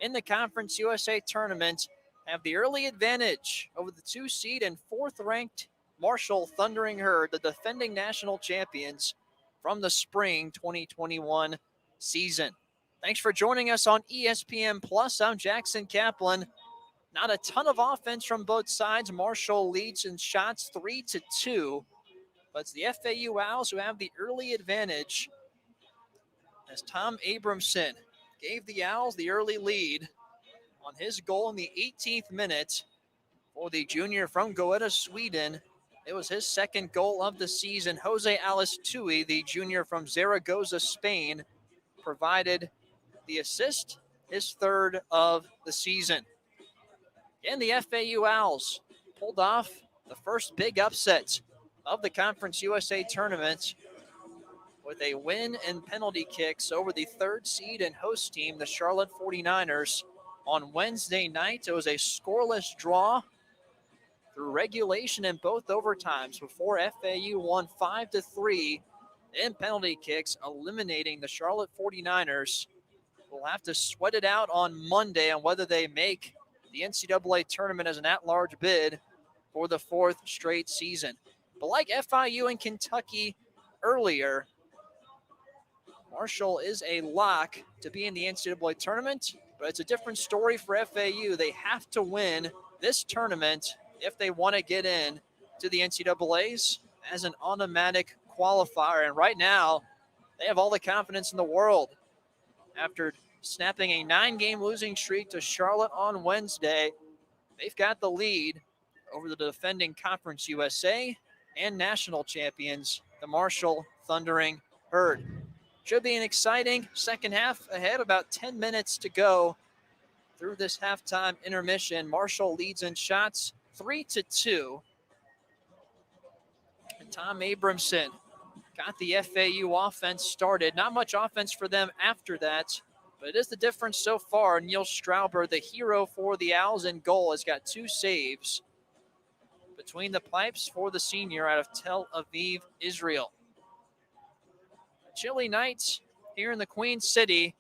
Speaker 5: In the Conference USA tournament, have the early advantage over the 2 seed and 4th-ranked Marshall Thundering Herd, the defending national champions from the spring 2021 season. Thanks for joining us on ESPN Plus. I'm Jackson Kaplan. Not a ton of offense from both sides. Marshall leads in shots 3-2, but it's the FAU Owls who have the early advantage as Tom Abramson gave the Owls the early lead on his goal in the 18th minute for the junior from Goeta, Sweden. It was his second goal of the season. Jose Alistui, the junior from Zaragoza, Spain, provided the assist, his third of the season. And the FAU Owls pulled off the first big upset of the Conference USA tournament with a win in penalty kicks over the third seed and host team, the Charlotte 49ers, on Wednesday night. It was a scoreless draw through regulation and both overtimes before FAU won 5-3 in penalty kicks, eliminating the Charlotte 49ers. We'll have to sweat it out on Monday on whether they make the NCAA tournament as an at-large bid for the fourth straight season. But like FIU and Kentucky earlier, Marshall is a lock to be in the NCAA tournament, but it's a different story for FAU. They have to win this tournament if they want to get in to the NCAAs as an automatic qualifier. And right now, they have all the confidence in the world. After snapping a 9-game losing streak to Charlotte on Wednesday, they've got the lead over the defending Conference USA and national champions, the Marshall Thundering Herd. Should be an exciting second half ahead, about 10 minutes to go through this halftime intermission. Marshall leads in shots 3-2. And Tom Abramson got the FAU offense started. Not much offense for them after that, but it is the difference so far. Neil Strauber, the hero for the Owls in goal, has got 2 saves between the pipes for the senior out of Tel Aviv, Israel. Chilly night here in the Queen City.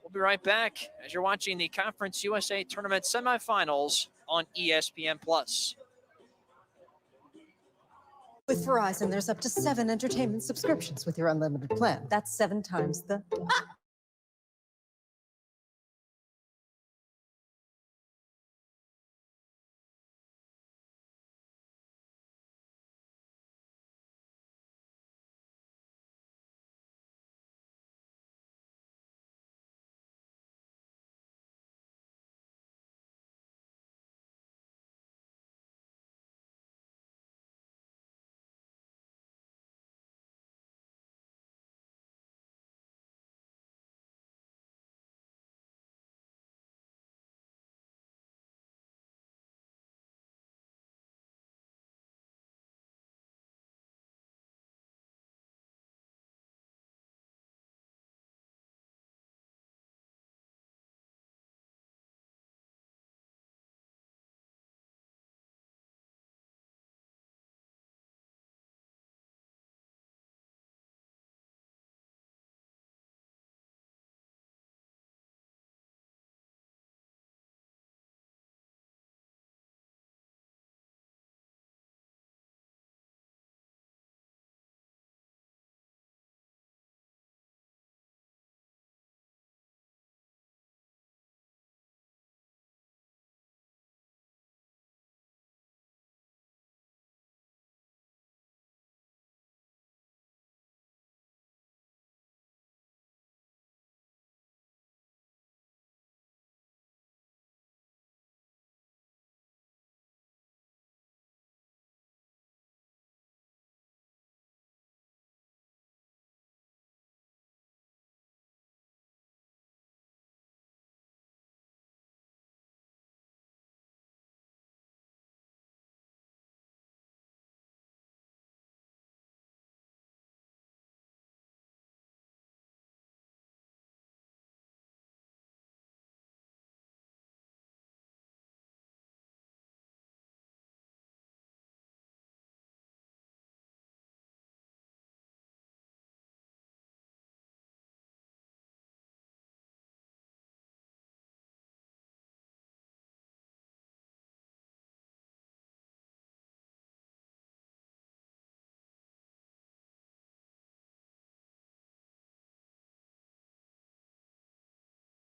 Speaker 5: We'll be right back as you're watching the Conference USA Tournament semifinals on ESPN Plus.
Speaker 7: With Verizon, there's up to 7 entertainment subscriptions with your unlimited plan. That's 7 times the...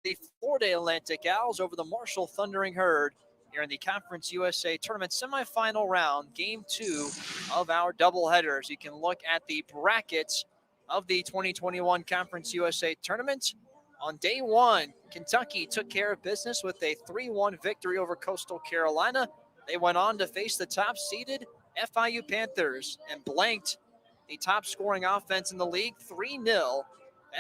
Speaker 5: the Florida Atlantic Owls over the Marshall Thundering Herd here in the Conference USA Tournament semifinal round, game 2 of our doubleheaders. You can look at the brackets of the 2021 Conference USA Tournament. On day 1, Kentucky took care of business with a 3-1 victory over Coastal Carolina. They went on to face the top-seeded FIU Panthers and blanked the top-scoring offense in the league 3-0.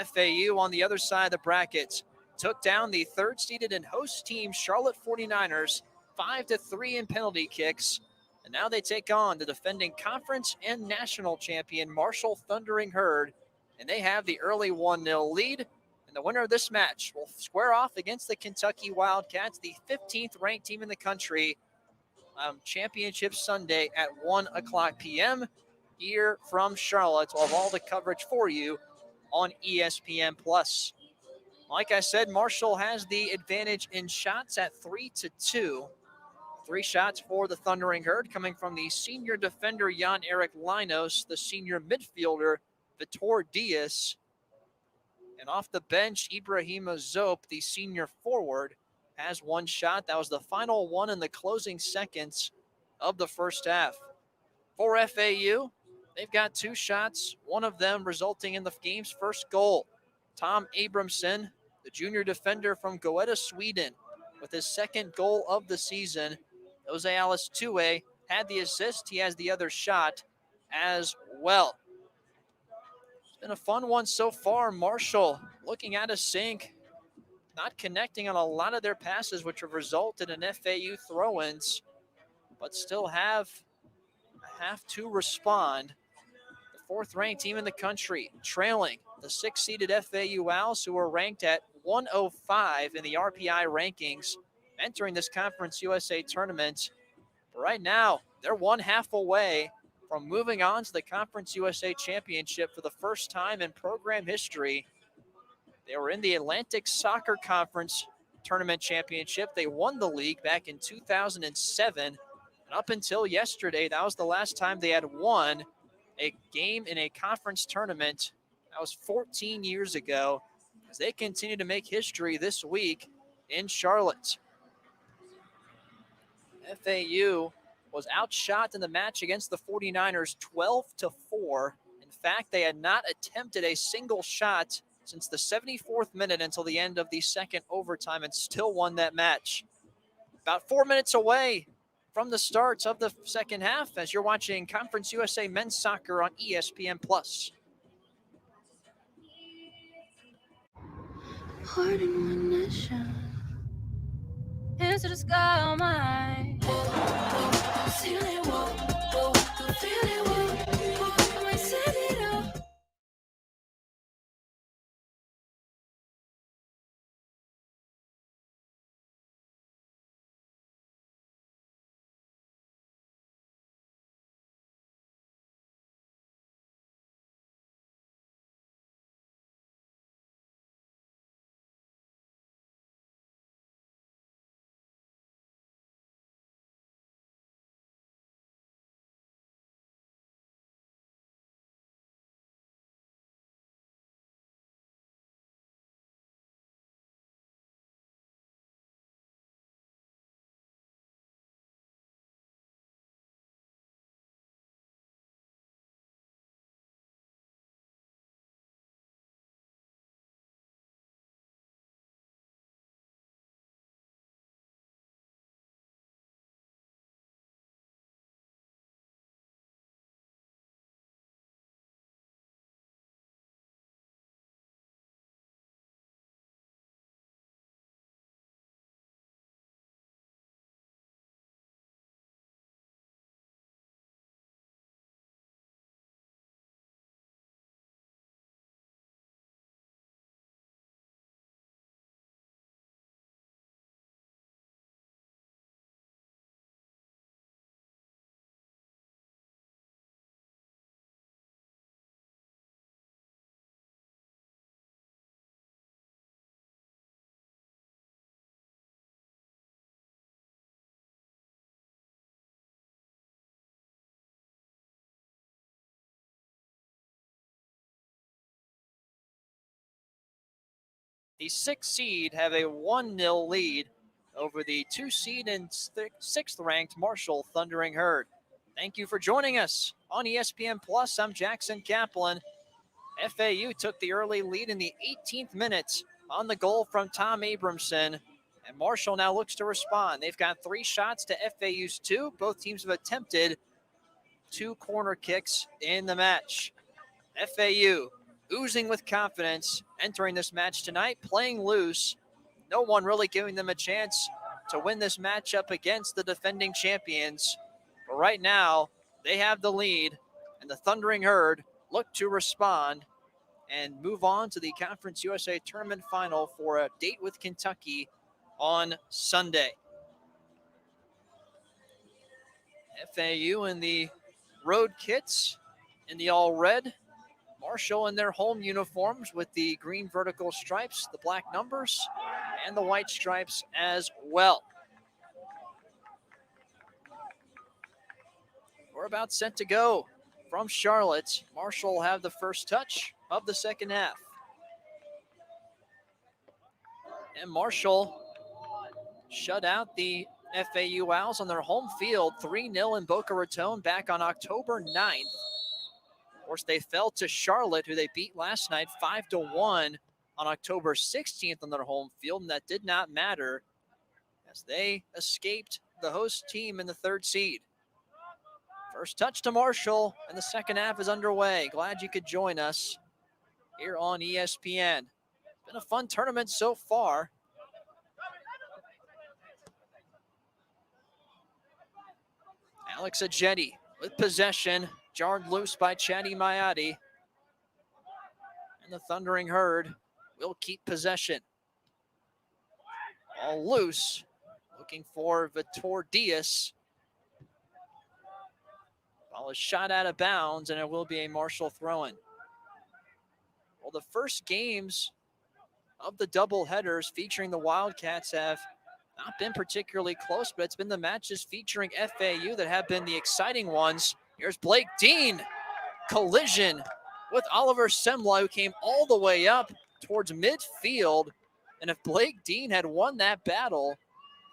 Speaker 5: FAU on the other side of the brackets took down the third-seeded and host team Charlotte 49ers 5-3 in penalty kicks. And now they take on the defending conference and national champion Marshall Thundering Herd. And they have the early 1-0 lead. And the winner of this match will square off against the Kentucky Wildcats, the 15th ranked team in the country, Championship Sunday at 1 o'clock p.m. here from Charlotte. We'll have all the coverage for you on ESPN+. Like I said, Marshall has the advantage in shots at 3-2. 3 shots for the Thundering Herd coming from the senior defender Jan-Erik Linos, the senior midfielder Vitor Diaz, and off the bench, Ibrahima Zope, the senior forward, has 1 shot. That was the final one in the closing seconds of the first half. For FAU, they've got 2 shots, one of them resulting in the game's first goal. Tom Abramson, the junior defender from Goeta, Sweden, with his 2nd goal of the season. Jose Alice Tue had the assist. He has the other shot as well. It's been a fun one so far. Marshall looking at a sink, not connecting on a lot of their passes, which have resulted in FAU throw-ins, but still have to respond. The 4th-ranked team in the country, trailing the 6th-seeded FAU Owls, who are ranked at 105 in the RPI rankings, entering this Conference USA tournament. But right now, they're 1 half away from moving on to the Conference USA Championship for the first time in program history. They were in the Atlantic Soccer Conference Tournament Championship. They won the league back in 2007. And up until yesterday, that was the last time they had won a game in a conference tournament. That was 14 years ago, as they continue to make history this week in Charlotte. FAU was outshot in the match against the 49ers 12-4. In fact, they had not attempted a single shot since the 74th minute until the end of the second overtime and still won that match. About 4 minutes away from the start of the second half as you're watching Conference USA Men's Soccer on ESPN+.
Speaker 8: Hands to the sky on my
Speaker 5: The 6th seed have a 1-0 lead over the 2 seed and 6th ranked Marshall Thundering Herd. Thank you for joining us on ESPN Plus. I'm Jackson Kaplan. FAU took the early lead in the 18th minute on the goal from Tom Abramson, and Marshall now looks to respond. They've got 3 shots to FAU's 2. Both teams have attempted 2 corner kicks in the match. FAU oozing with confidence, entering this match tonight, playing loose. No one really giving them a chance to win this matchup against the defending champions. But right now, they have the lead, and the Thundering Herd look to respond and move on to the Conference USA Tournament Final for a date with Kentucky on Sunday. FAU in the road kits in the all red. Marshall in their home uniforms with the green vertical stripes, the black numbers, and the white stripes as well. We're about set to go from Charlotte. Marshall will have the first touch of the second half. And Marshall shut out the FAU Owls on their home field 3-0 in Boca Raton back on October 9th. Of course, they fell to Charlotte, who they beat last night 5-1 on October 16th on their home field, and that did not matter as they escaped the host team in the 3rd seed. First touch to Marshall, and the second half is underway. Glad you could join us here on ESPN. Been a fun tournament so far. Alex Ajetti with possession, jarred loose by Chadi Mayati. And the Thundering Herd will keep possession. All loose, looking for Vitor Diaz. Ball is shot out of bounds, and it will be a Marshall throw-in. Well, the first games of the doubleheaders featuring the Wildcats have not been particularly close, but it's been the matches featuring FAU that have been the exciting ones. Here's Blake Dean. Collision with Oliver Semla, who came all the way up towards midfield. And if Blake Dean had won that battle,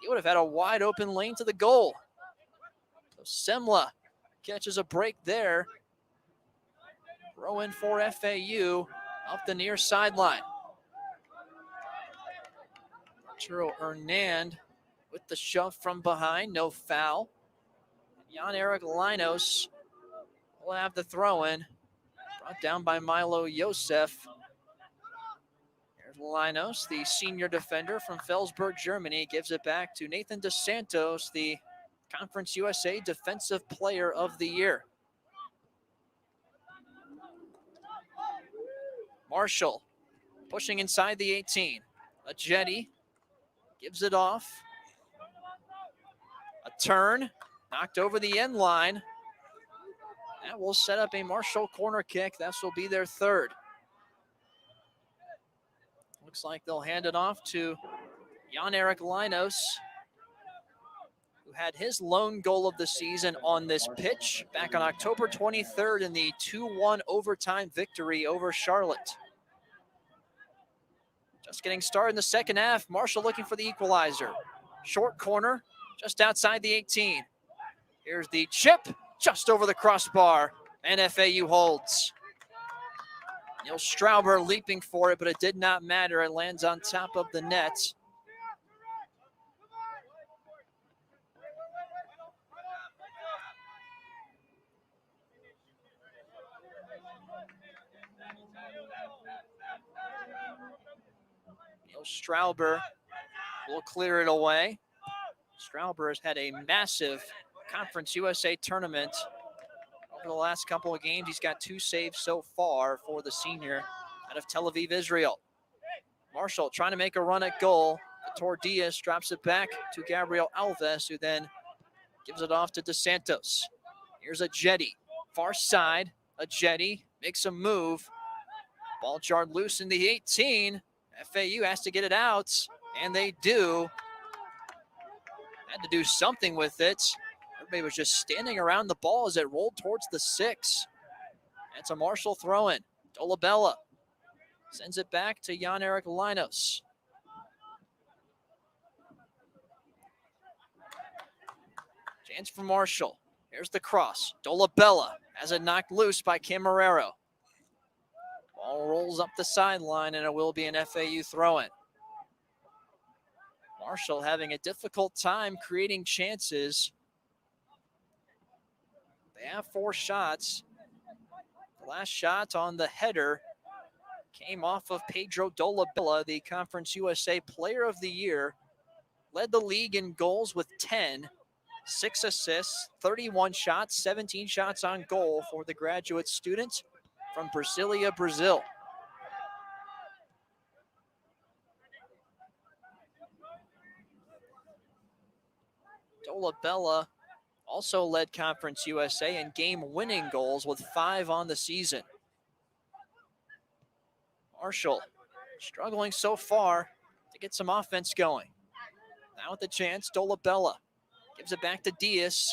Speaker 5: he would have had a wide open lane to the goal. So Semla catches a break there. Throw in for FAU up the near sideline. Arturo Hernand with the shove from behind, no foul. Jan-Eric Linos will have the throw-in, brought down by Milo Yosef. There's Linos, the senior defender from Felsberg, Germany, gives it back to Nathan DeSantos, the Conference USA Defensive Player of the Year. Marshall pushing inside the 18. Ajetti gives it off. A turn, knocked over the end line. That will set up a Marshall corner kick. This will be their 3rd. Looks like they'll hand it off to Jan-Eric Linos, who had his lone goal of the season on this pitch back on October 23rd in the 2-1 overtime victory over Charlotte. Just getting started in the second half. Marshall looking for the equalizer. Short corner, just outside the 18. Here's the chip, just over the crossbar, and FAU holds. Neil Strauber leaping for it, but it did not matter. It lands on top of the net. Neil Strauber will clear it away. Strauber has had a massive Conference USA tournament over the last couple of games. He's got 2 saves so far for the senior out of Tel Aviv, Israel. Marshall trying to make a run at goal. Vitor Diaz drops it back to Gabriel Alves, who then gives it off to DeSantos. Here's Ajetti, far side. Ajetti makes a move. Ball jarred loose in the 18. FAU has to get it out, and they do. Had to do something with it. Everybody was just standing around the ball as it rolled towards the 6. It's a Marshall throw-in. Dolabella Sends it back to Jan-Erik Linos. Chance for Marshall. Here's the cross. Dolabella has it knocked loose by Camarero. Ball rolls up the sideline, and it will be an FAU throw-in. Marshall having a difficult time creating chances. They have 4 shots. The last shot on the header came off of Pedro Dolabella, the Conference USA Player of the Year. Led the league in goals with 10, 6 assists, 31 shots, 17 shots on goal for the graduate student from Brasilia, Brazil. Dolabella also led Conference USA in game-winning goals with 5 on the season. Marshall struggling so far to get some offense going. Now with the chance, Dolabella gives it back to Diaz.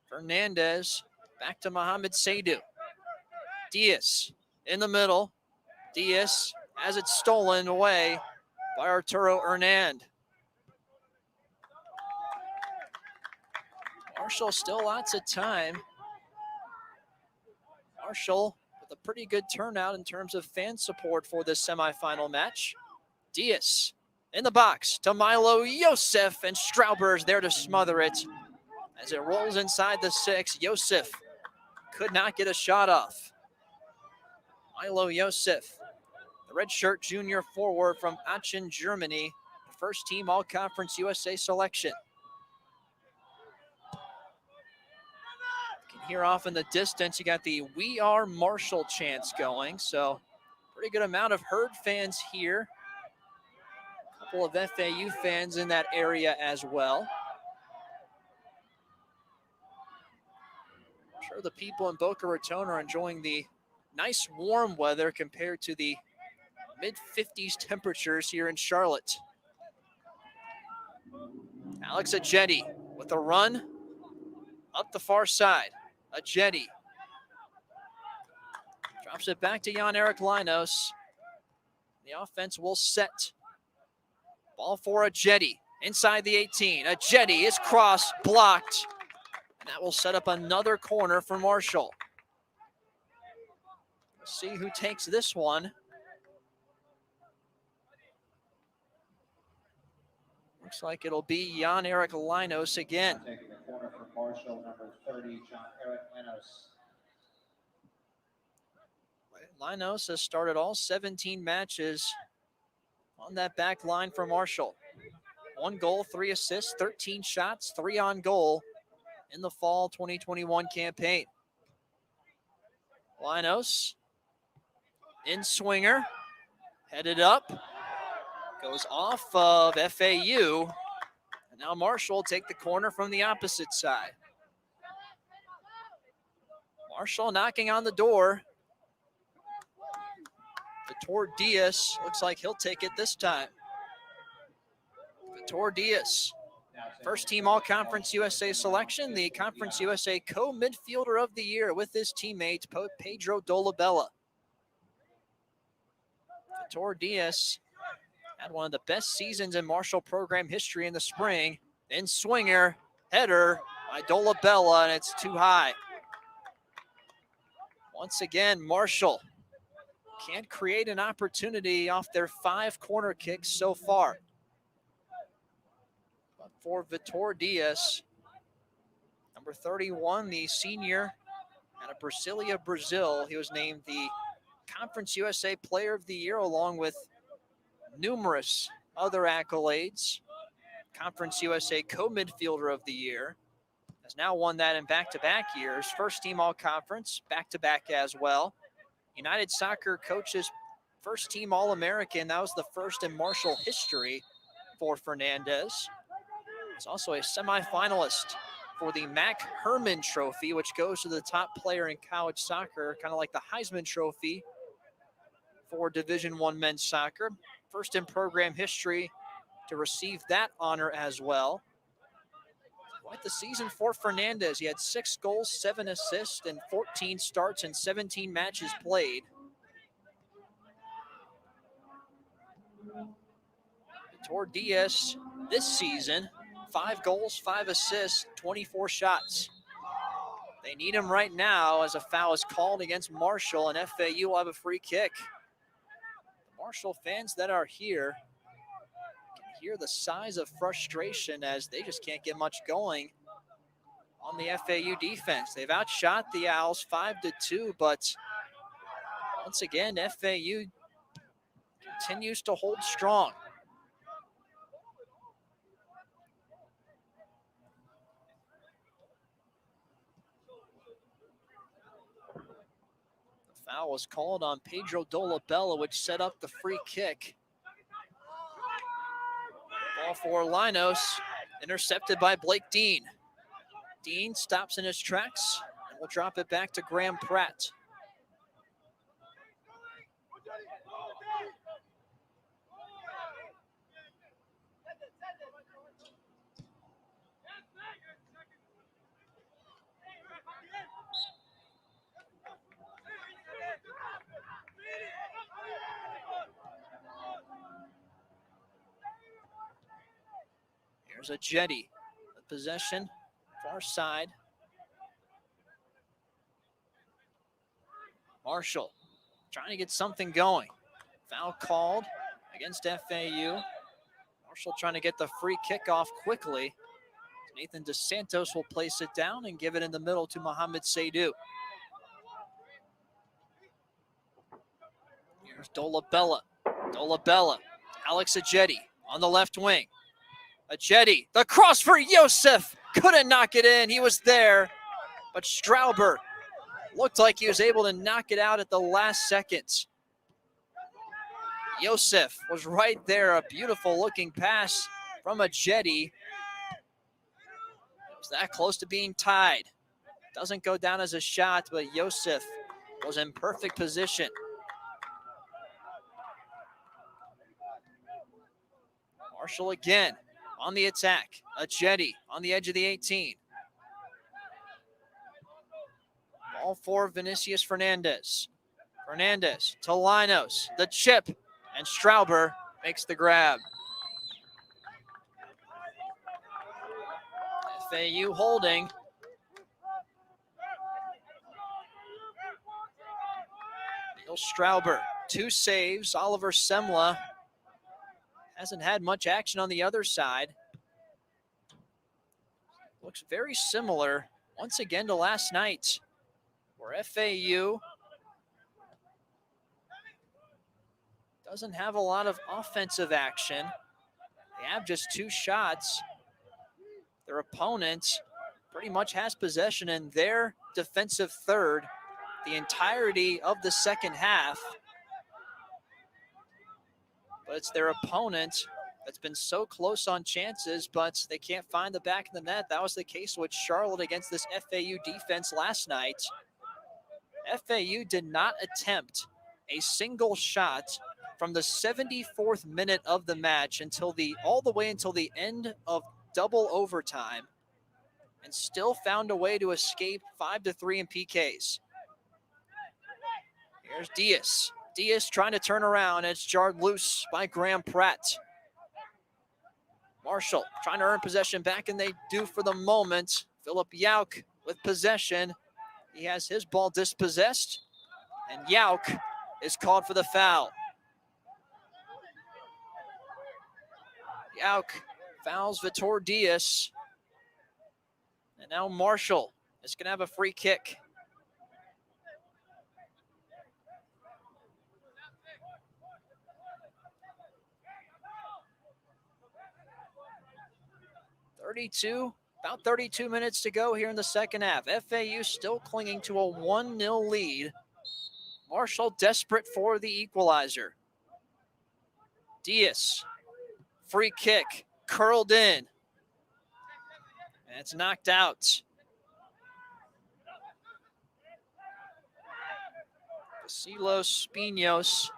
Speaker 5: Fernandez back to Mohamed Seydu. Diaz in the middle. Diaz has it stolen away by Arturo Hernand. Marshall still lots of time. Marshall with a pretty good turnout in terms of fan support for this semifinal match. Diaz in the box to Milo Yosef, and Strauber's there to smother it. As it rolls inside the 6, Yosef could not get a shot off. Milo Yosef, the redshirt junior forward from Aachen, Germany, the first team All-Conference USA selection. You can hear off in the distance, you got the "We Are Marshall" chants going, so pretty good amount of Herd fans here. A couple of FAU fans in that area as well. I'm sure the people in Boca Raton are enjoying the nice warm weather compared to the mid-50s temperatures here in Charlotte. Alex Ajeti with a run up the far side. Ajeti drops it back to Jan-Erik Linos. The offense will set. Ball for Ajeti inside the 18. Ajeti is cross blocked, and that will set up another corner for Marshall. Let's see who takes this one. Looks like it'll be Jan-Erik Linos again.
Speaker 6: Taking the corner for Marshall, number 30, Jan-Erik Linos.
Speaker 5: Linos has started all 17 matches on that back line for Marshall. 1 goal, 3 assists, 13 shots, 3 on goal in the fall 2021 campaign. Linos in swinger, headed up, goes off of FAU, and now Marshall take the corner from the opposite side. Marshall knocking on the door. Vitor Diaz looks like he'll take it this time. Vitor Diaz, first team All-Conference USA selection, the Conference USA co-midfielder of the year with his teammate Pedro Dolabella. Vitor Diaz had one of the best seasons in Marshall program history in the spring. Then swinger, header by Dolabella, and it's too high. Once again, Marshall can't create an opportunity off their 5 corner kicks so far. But for Vitor Diaz, number 31, the senior out of Brasilia, Brazil, he was named the Conference USA Player of the Year along with numerous other accolades. Conference USA co-midfielder of the year. Has now won that in back-to-back years. First team All-Conference, back-to-back as well. United Soccer Coaches first team All-American. That was the first in Marshall history for Fernandez. He's also a semifinalist for the Mac Herman Trophy, which goes to the top player in college soccer, kind of like the Heisman Trophy for Division I men's soccer. First in program history to receive that honor as well. Quite the season for Fernandez. He had 6 goals, 7 assists, and 14 starts in 17 matches played. Vitor Diaz this season, 5 goals, 5 assists, 24 shots. They need him right now as a foul is called against Marshall, and FAU will have a free kick. The Marshall fans that are here can hear the sighs of frustration as they just can't get much going on the FAU defense. They've outshot the Owls 5-2, but once again, FAU continues to hold strong. The foul was called on Pedro Dolabella, which set up the free kick. Ball for Linos, intercepted by Blake Dean. Dean stops in his tracks and will drop it back to Graham Pratt. Here's a Jetty. The possession, far side. Marshall trying to get something going. Foul called against FAU. Marshall trying to get the free kick off quickly. Nathan DeSantos will place it down and give it in the middle to Mohamed Seydu. Here's Dolabella. Dolabella. Alex Ajeti on the left wing. Ajeti, the cross for Yosef. Couldn't knock it in. He was there, but Strauber looked like he was able to knock it out at the last seconds. Yosef was right there. A beautiful looking pass from Ajeti. It was that close to being tied. Doesn't go down as a shot, but Yosef was in perfect position. Marshall again on the attack. Ajeti on the edge of the 18. Ball for Vinicius Fernandez. Fernandez to Linos. The chip, and Strauber makes the grab. FAU holding. Neil Strauber, 2 saves. Oliver Semla hasn't had much action on the other side. Looks very similar once again to last night, where FAU doesn't have a lot of offensive action. They have just 2 shots. Their opponent pretty much has possession in their defensive third the entirety of the second half. But it's their opponent that's been so close on chances, but they can't find the back of the net. That was the case with Charlotte against this FAU defense last night. FAU did not attempt a single shot from the 74th minute of the match all the way until the end of double overtime, and still found a way to escape 5-3 in PKs. Here's Diaz. Diaz trying to turn around. It's jarred loose by Graham Pratt. Marshall trying to earn possession back, and they do for the moment. Philip Yauk with possession. He has his ball dispossessed, and Yauk is called for the foul. Yauk fouls Vitor Diaz. And now Marshall is going to have a free kick. About 32 minutes to go here in the second half. FAU still clinging to a 1-0 lead. Marshall desperate for the equalizer. Diaz, free kick, curled in. And it's knocked out. Vasilos Spinos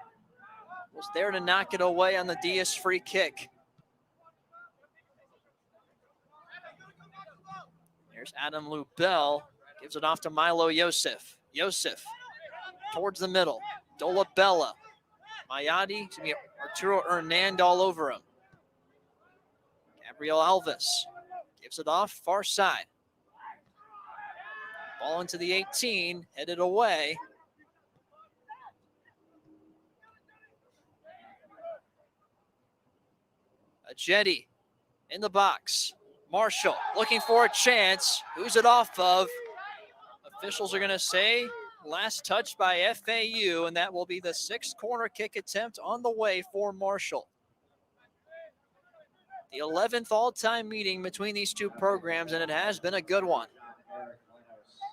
Speaker 5: was there to knock it away on the Diaz free kick. Here's Adam Lubell, gives it off to Milo Yosef. Yosef towards the middle. Dolabella Mayadi, to be Arturo Hernand all over him. Gabriel Alves gives it off, far side. Ball into the 18, headed away. Ajetti in the box. Marshall looking for a chance. Who's it off of? Officials are going to say last touch by FAU, and that will be the 6th corner kick attempt on the way for Marshall. The 11th all-time meeting between these two programs, and it has been a good one.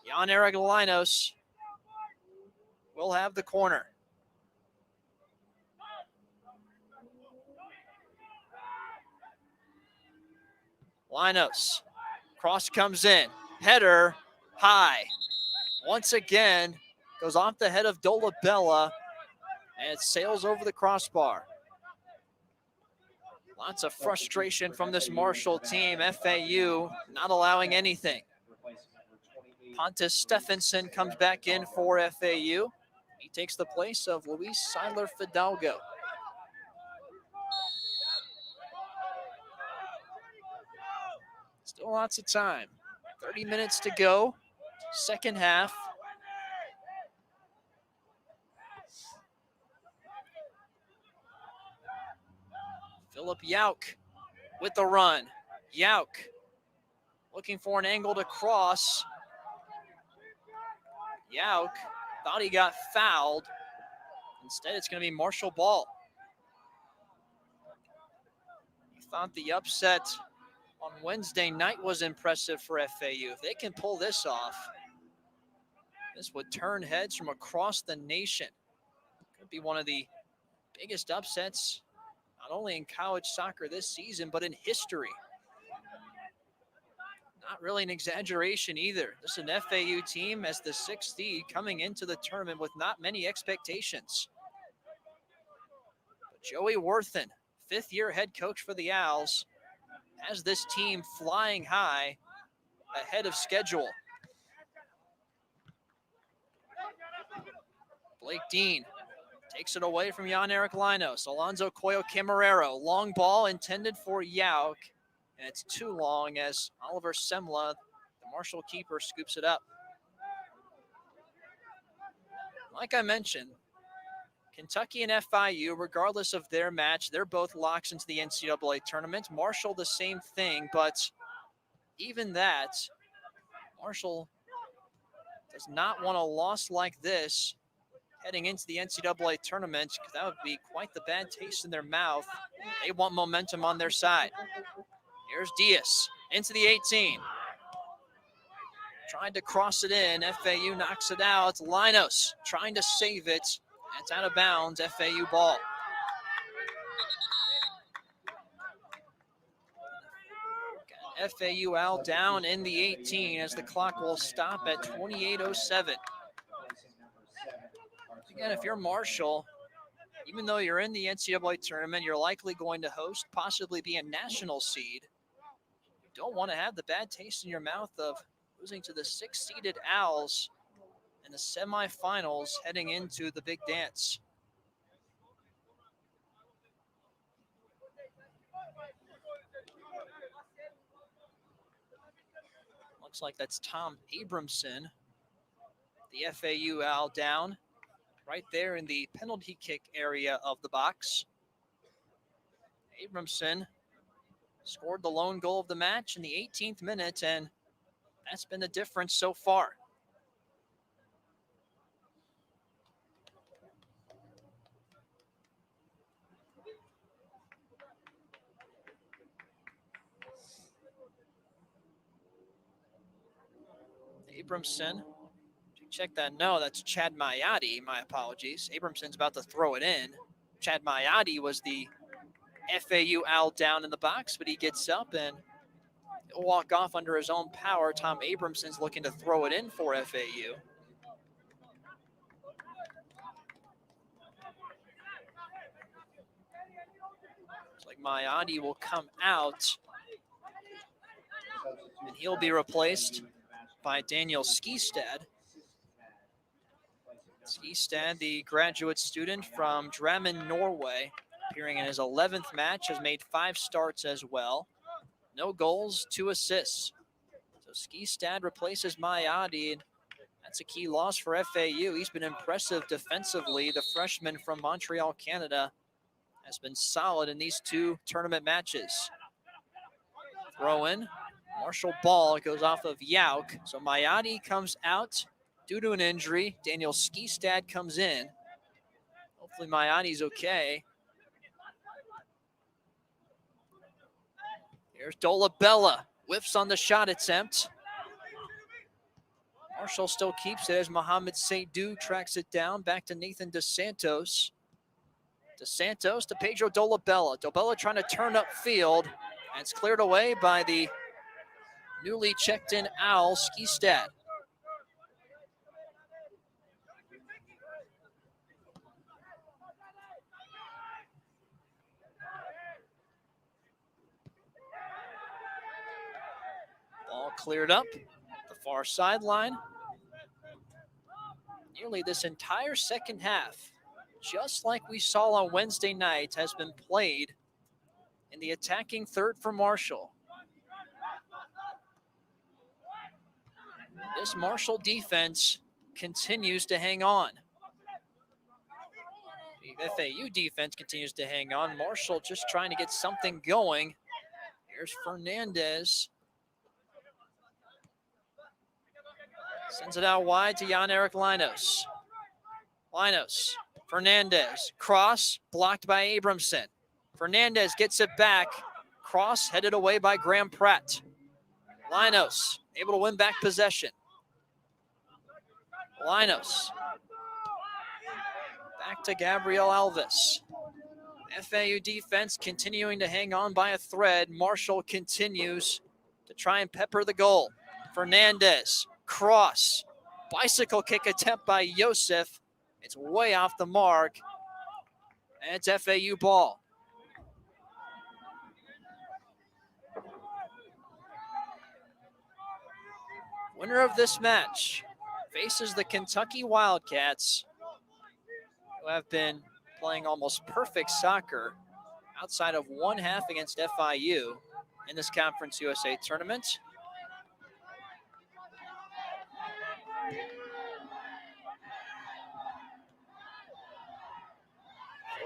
Speaker 5: Jan-Eric Linos will have the corner. Linos, cross comes in, header, high. Once again, goes off the head of Dolabella, and it sails over the crossbar. Lots of frustration from this Marshall team. FAU not allowing anything. Pontus Stephenson comes back in for FAU. He takes the place of Luis Seiler Fidalgo. Still lots of time. 30 minutes to go. Second half. Philip Yauk with the run. Yauk looking for an angle to cross. Yauk thought he got fouled. Instead, it's going to be Marshall ball. He thought the upset on Wednesday night was impressive for FAU. If they can pull this off, this would turn heads from across the nation. Could be one of the biggest upsets, not only in college soccer this season, but in history. Not really an exaggeration either. This is an FAU team as the 6th seed coming into the tournament with not many expectations. But Joey Worthen, 5th-year head coach for the Owls, has this team flying high ahead of schedule. Blake Dean takes it away from Jan-Eric Linos. Alonzo Coyo Camarero, long ball intended for Yauk, and it's too long as Oliver Semla, the Marshall keeper, scoops it up. Like I mentioned, Kentucky and FIU, regardless of their match, they're both locks into the NCAA tournament. Marshall, the same thing, but even that, Marshall does not want a loss like this heading into the NCAA tournament, because that would be quite the bad taste in their mouth. They want momentum on their side. Here's Diaz into the 18. Tried to cross it in. FAU knocks it out. Linos trying to save it. It's out of bounds. FAU ball. Got FAU out down in the 18 as the clock will stop at 28:07. Again, if you're Marshall, even though you're in the NCAA tournament, you're likely going to host, possibly be a national seed. You don't want to have the bad taste in your mouth of losing to the 6th-seeded Owls in the semifinals heading into the big dance. Looks like that's Tom Abramson, the FAU Owl down right there in the penalty kick area of the box. Abramson scored the lone goal of the match in the 18th minute, and that's been the difference so far. Abramson, check that. No, that's Chad Mayadi. My apologies. Abramson's about to throw it in. Chad Mayadi was the FAU Owl down in the box, but he gets up and he'll walk off under his own power. Tom Abramson's looking to throw it in for FAU. Looks like Mayadi will come out, and he'll be replaced by Daniel Skistad. Skistad, the graduate student from Drammen, Norway, appearing in his 11th match, has made 5 starts as well. No goals, 2 assists. So Skistad replaces Mayadi, and that's a key loss for FAU. He's been impressive defensively. The freshman from Montreal, Canada, has been solid in these 2 tournament matches. Throw in. Marshall ball goes off of Yauk. So Mayadi comes out due to an injury. Daniel Skistad comes in. Hopefully Mayadi's okay. Here's Dolabella. Whiffs on the shot attempt. Marshall still keeps it as Mohamed Seydoux tracks it down. Back to Nathan DeSantos. DeSantos to Pedro Dolabella. Dolabella trying to turn upfield. And it's cleared away by the newly checked in Owl, Skistad. Ball cleared up the far sideline. Nearly this entire second half, just like we saw on Wednesday night, has been played in the attacking third for Marshall. This Marshall defense continues to hang on. The FAU defense continues to hang on. Marshall just trying to get something going. Here's Fernandez. Sends it out wide to Jan-Erik Linos. Linos, Fernandez, cross, blocked by Abramson. Fernandez gets it back. Cross headed away by Graham Pratt. Linos able to win back possession. Linos. Back to Gabriel Alves. FAU defense continuing to hang on by a thread. Marshall continues to try and pepper the goal. Fernandez, cross. Bicycle kick attempt by Yosef. It's way off the mark. And it's FAU ball. Winner of this match faces the Kentucky Wildcats, who have been playing almost perfect soccer outside of one half against FIU in this Conference USA tournament.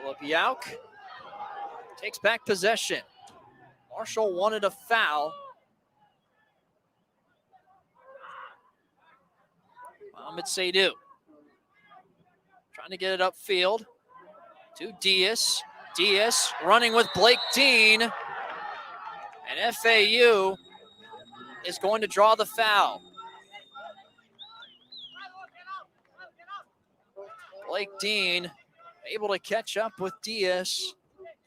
Speaker 5: Philip Yauk takes back possession. Marshall wanted a foul. Mohamed Seydoux trying to get it upfield to Diaz. Diaz running with Blake Dean. And FAU is going to draw the foul. Blake Dean able to catch up with Diaz,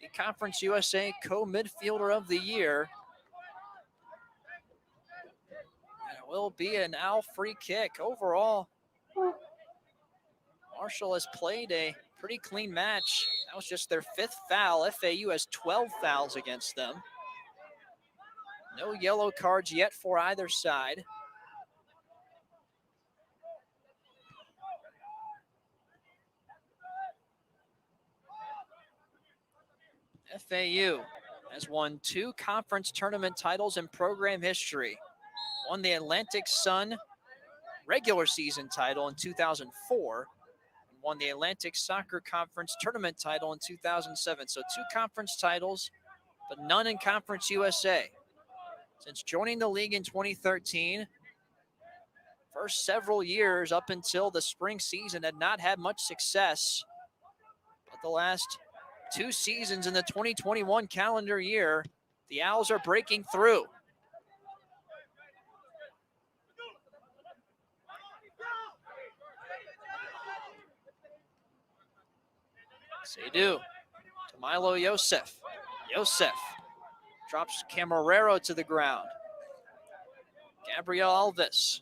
Speaker 5: the Conference USA co-midfielder of the year. And it will be an Owl free kick. Overall, Marshall has played a pretty clean match. That was just their 5th foul. FAU has 12 fouls against them. No yellow cards yet for either side. FAU has won 2 conference tournament titles in program history. Won the Atlantic Sun regular season title in 2004. And won the Atlantic Soccer Conference tournament title in 2007. So 2 conference titles, but none in Conference USA. Since joining the league in 2013, first several years up until the spring season had not had much success. But the last 2 seasons in the 2021 calendar year, the Owls are breaking through. Seydoux to Milo Yosef. Yosef drops Camarero to the ground. Gabriel Alves.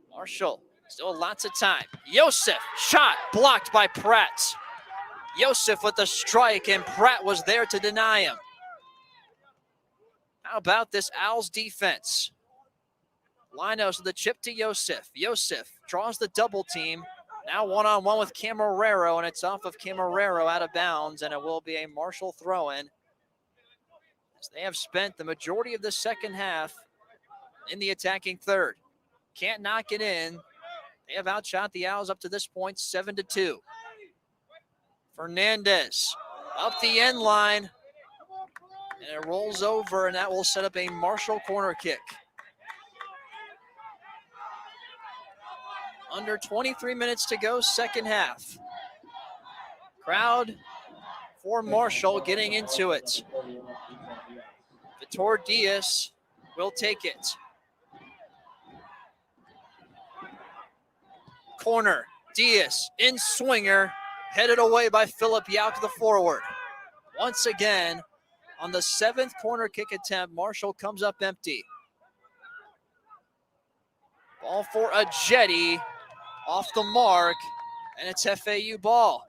Speaker 5: Marshall, still lots of time. Yosef, shot blocked by Pratt. Yosef with the strike, and Pratt was there to deny him. How about this Owls defense? Linos with the chip to Yosef. Yosef draws the double team. Now one-on-one with Camarero, and it's off of Camarero out of bounds, and it will be a Marshall throw-in. As they have spent the majority of the second half in the attacking third. Can't knock it in. They have outshot the Owls up to this point, 7-2. Fernandez up the end line, and it rolls over, and that will set up a Marshall corner kick. Under 23 minutes to go, second half. Crowd for Marshall getting into it. Vitor Diaz will take it. Corner, Diaz in swinger, headed away by Philip Yauk, the forward. Once again, on the 7th corner kick attempt, Marshall comes up empty. Ball for a Jetty, off the mark, and it's FAU ball.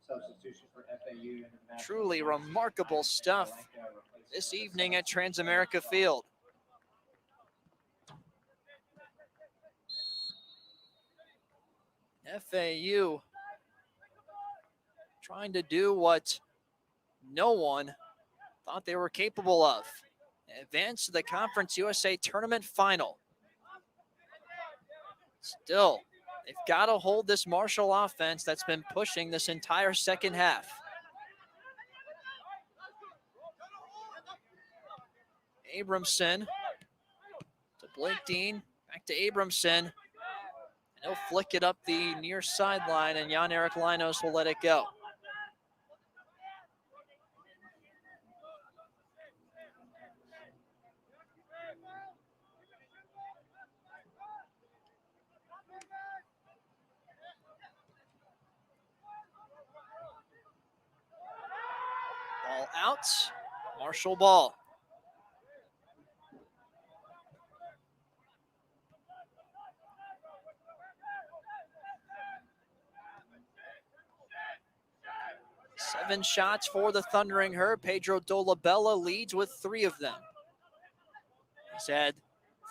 Speaker 6: Substitution for FAU.
Speaker 5: Truly remarkable stuff this evening at Transamerica Field. FAU trying to do what no one thought they were capable of. Advance to the Conference USA Tournament Final. Still, they've got to hold this Marshall offense that's been pushing this entire second half. Abramson to Blake Dean, back to Abramson. And he'll flick it up the near sideline, and Jan-Erik Linos will let it go. Ball out, Marshall ball. Seven shots for the Thundering Herd. Pedro Dolabella leads with 3 of them. He's had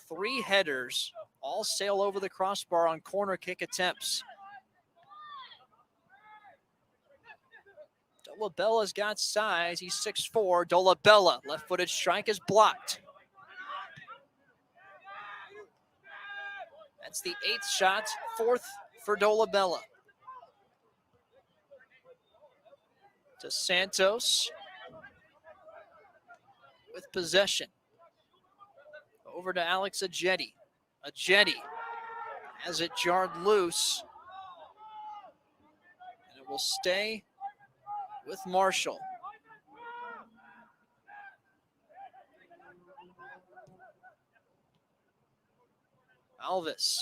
Speaker 5: 3 headers, all sail over the crossbar on corner kick attempts. Dolabella's got size. He's 6'4". Dolabella, left-footed strike is blocked. That's the 8th shot, 4th for Dolabella. To Santos with possession. Over to Alex Ajeti. Ajeti has it jarred loose. And it will stay with Marshall. Alvis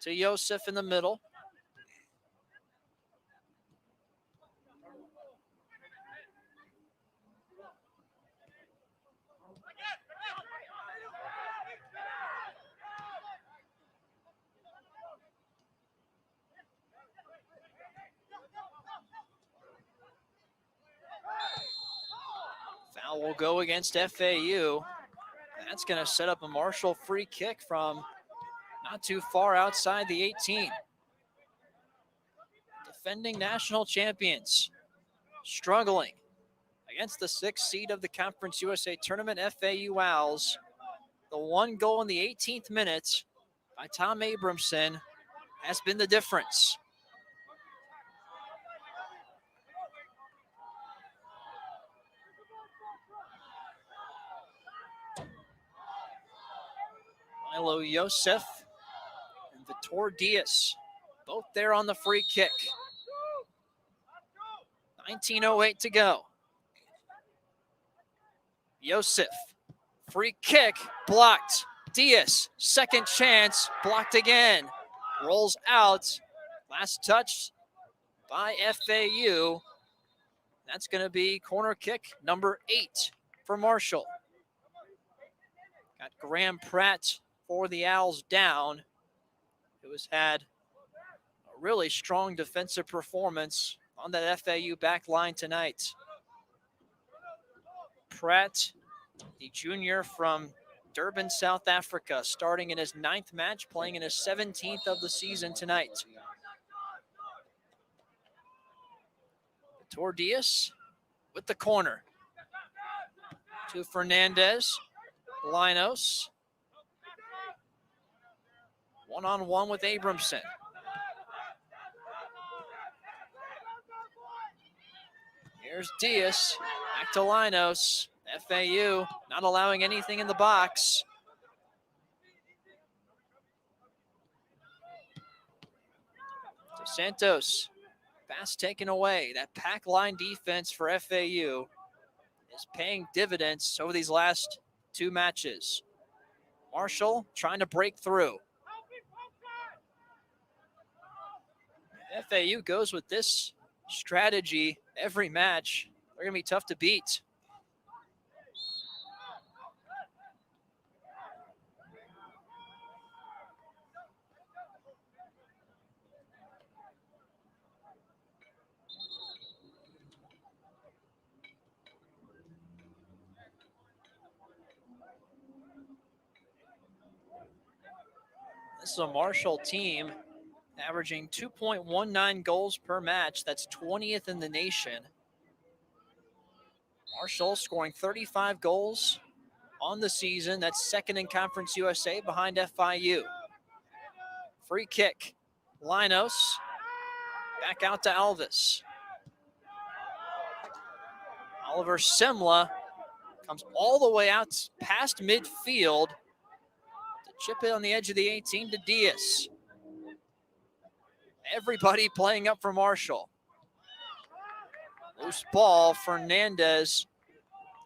Speaker 5: to Yosef in the middle. Foul will go against FAU. That's going to set up a Marshall free kick from not too far outside the 18. Defending national champions, struggling against the 6th seed of the Conference USA Tournament, FAU Owls. The 1 goal in the 18th minute by Tom Abramson has been the difference. Milo Yosef and Vitor Diaz, both there on the free kick. 19:08 to go. Yosef, free kick, blocked. Diaz, second chance, blocked again. Rolls out. Last touch by FAU. That's going to be corner kick number 8 for Marshall. Got Graham Pratt for the Owls down, who has had a really strong defensive performance on that FAU back line tonight. Pratt, the junior from Durban, South Africa, starting in his 9th match, playing in his 17th of the season tonight. Tordias with the corner. To Fernandez. Linos. One-on-one with Abramson. Here's Diaz. Back to Linos. FAU not allowing anything in the box. To Santos. Pass taken away. That pack line defense for FAU is paying dividends over these last 2 matches. Marshall trying to break through. FAU goes with this strategy every match. They're going to be tough to beat. This is a Marshall team averaging 2.19 goals per match. That's 20th in the nation. Marshall scoring 35 goals on the season. That's 2nd in Conference USA behind FIU. Free kick. Linos. Back out to Alvis. Oliver Semla comes all the way out past midfield to chip it on the edge of the 18 to Diaz. Everybody playing up for Marshall. Loose ball. Fernandez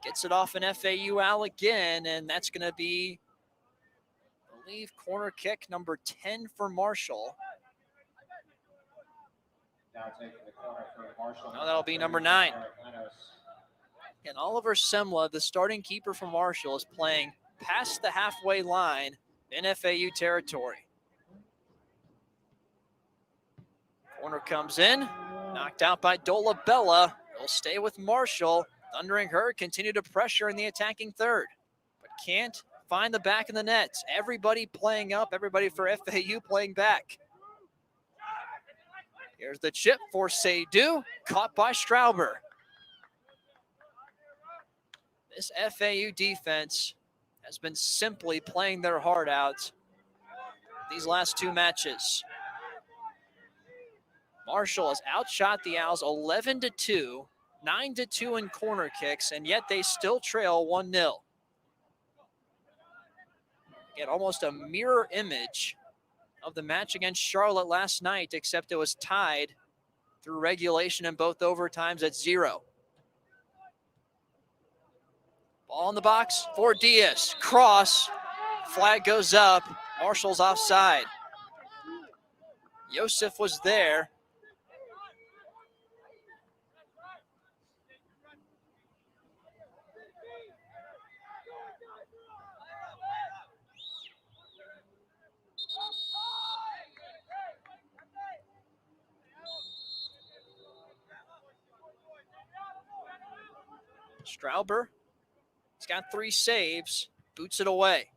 Speaker 5: gets it off an FAU out again, and that's going to be, I believe, corner kick number 10 for Marshall.
Speaker 6: Now taking the corner for Marshall.
Speaker 5: No, that'll be number 9. And Oliver Semla, the starting keeper for Marshall, is playing past the halfway line in FAU territory. Corner comes in, knocked out by Dolabella. He'll stay with Marshall. Thundering Herd continue to pressure in the attacking third, but can't find the back of the net. Everybody playing up, everybody for FAU playing back. Here's the chip for Seydoux, caught by Strauber. This FAU defense has been simply playing their heart out these last 2 matches. Marshall has outshot the Owls 11-2, 9-2 in corner kicks, and yet they still trail 1-0. Get almost a mirror image of the match against Charlotte last night, except it was tied through regulation in both overtimes at 0. Ball in the box for Diaz. Cross. Flag goes up. Marshall's offside. Yosef was there. Strauber, he's got 3 saves, boots it away.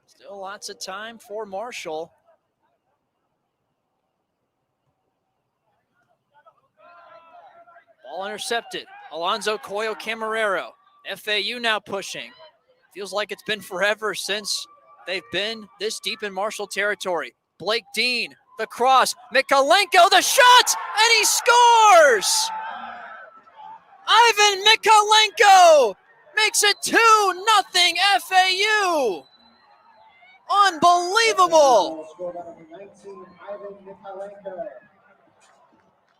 Speaker 5: Still lots of time for Marshall. Ball intercepted. Alonzo Coyo Camarero. FAU now pushing. Feels like it's been forever since they've been this deep in Marshall territory. Blake Dean, the cross, Mikalenko, the shot, and he scores! Ivan Mikalenko makes it 2-0 FAU! Unbelievable!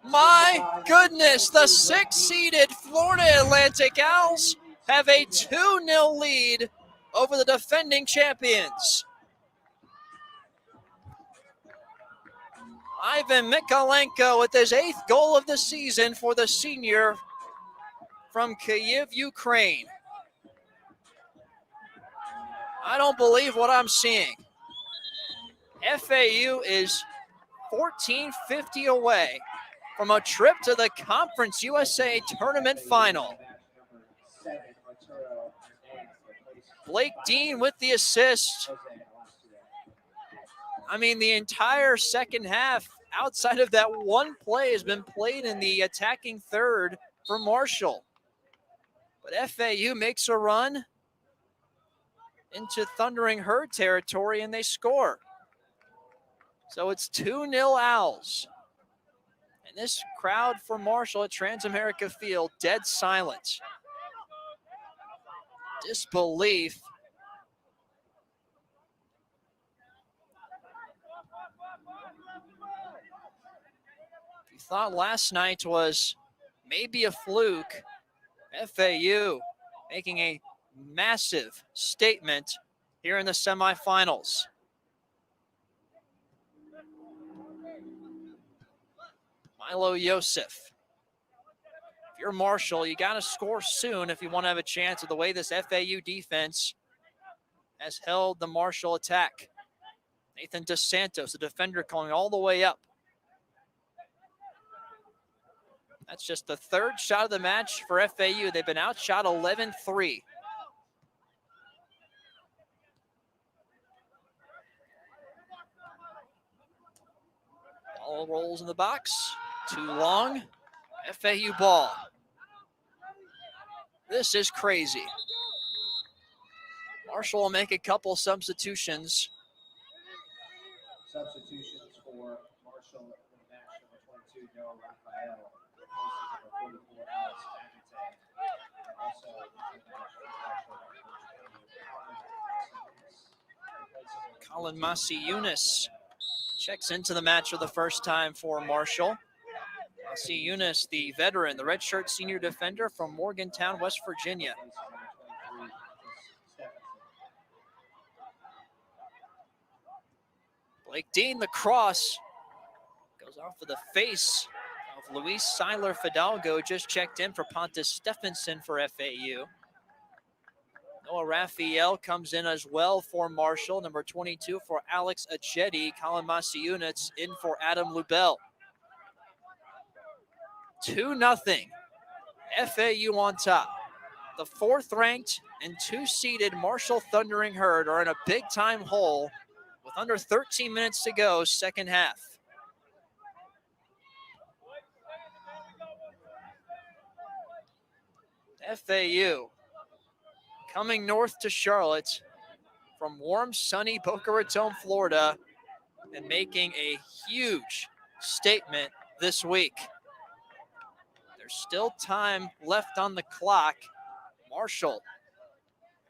Speaker 5: My goodness, the 6-seeded Florida Atlantic Owls have a 2-0 lead over the defending champions. Ivan Mikalenko with his 8th goal of the season for the senior from Kyiv, Ukraine. I don't believe what I'm seeing. FAU is 1450 away from a trip to the Conference USA Tournament Final. Blake Dean with the assist. I mean, the entire second half, outside of that one play, has been played in the attacking third for Marshall. But FAU makes a run into Thundering Herd territory, and they score. So it's 2-0 Owls. And this crowd for Marshall at Transamerica Field, dead silent. Disbelief. If you thought last night was maybe a fluke, FAU making a massive statement here in the semifinals. Milo Yosef. If you're Marshall, you got to score soon if you want to have a chance of the way this FAU defense has held the Marshall attack. Nathan DeSantos, the defender, going all the way up. That's just the third shot of the match for FAU. They've been outshot 11-3. Ball rolls in the box. Too long. FAU ball. This is crazy. Marshall will make a couple substitutions.
Speaker 6: Substitutions for Marshall in the match, number 22, Noah Raphael. Number 44, Alex Agate. And also in the match for Marshall,
Speaker 5: Colin Masi Yunus checks into the match for the first time for Marshall. Masi Yunus, the veteran, the redshirt senior defender from Morgantown, West Virginia. Blake Dean, the cross, goes off of the face of Luis Seiler Fidalgo, just checked in for Pontus Stephenson for FAU. Noah Raphael comes in as well for Marshall, number 22 for Alex Ajeti. Colin Masiunits in for Adam Lubell. 2-0, FAU on top. The fourth-ranked and two-seeded Marshall Thundering Herd are in a big-time hole with under 13 minutes to go, second half. FAU coming north to Charlotte from warm, sunny Boca Raton, Florida, and making a huge statement this week. There's still time left on the clock. Marshall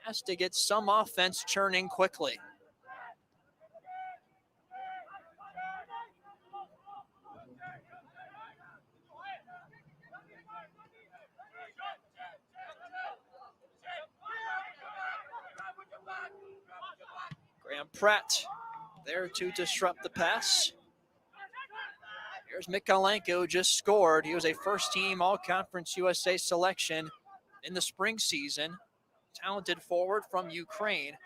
Speaker 5: has to get some offense churning quickly. Graham Pratt there to disrupt the pass. Here's Mikolenko, just scored. He was a first-team All-Conference USA selection in the spring season. Talented forward from Ukraine.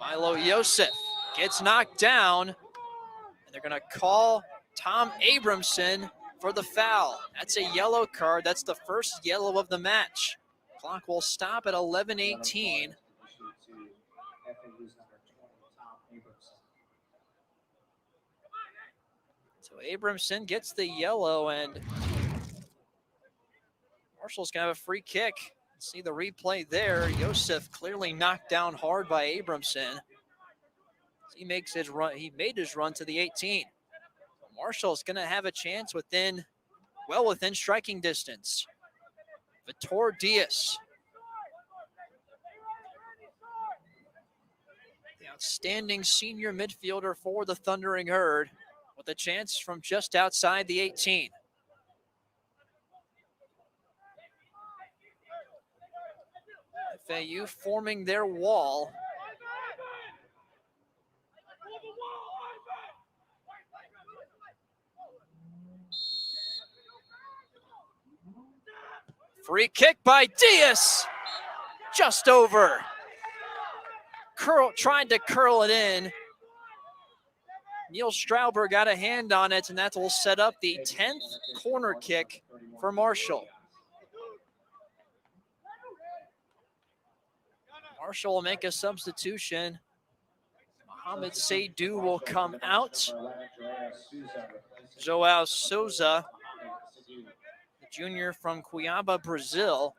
Speaker 5: Milo Yosef gets knocked down, and they're going to call Tom Abramson for the foul. That's a yellow card. That's the first yellow of the match. Clock will stop at 11:18. So Abramson gets the yellow, and Marshall's going to have a free kick. See the replay there. Yosef clearly knocked down hard by Abramson. He makes his run. He made his run to the 18. Marshall's going to have a chance within striking distance. Vitor Diaz. The outstanding senior midfielder for the Thundering Herd with a chance from just outside the 18. FAU forming their wall. Free kick by Diaz. Just over. tried to curl it in. Neil Strauber got a hand on it, and that will set up the 10th corner kick for Marshall. Marshall will make a substitution. Mohamed Seydu will come out. Joao Souza, the junior from Cuiabá, Brazil,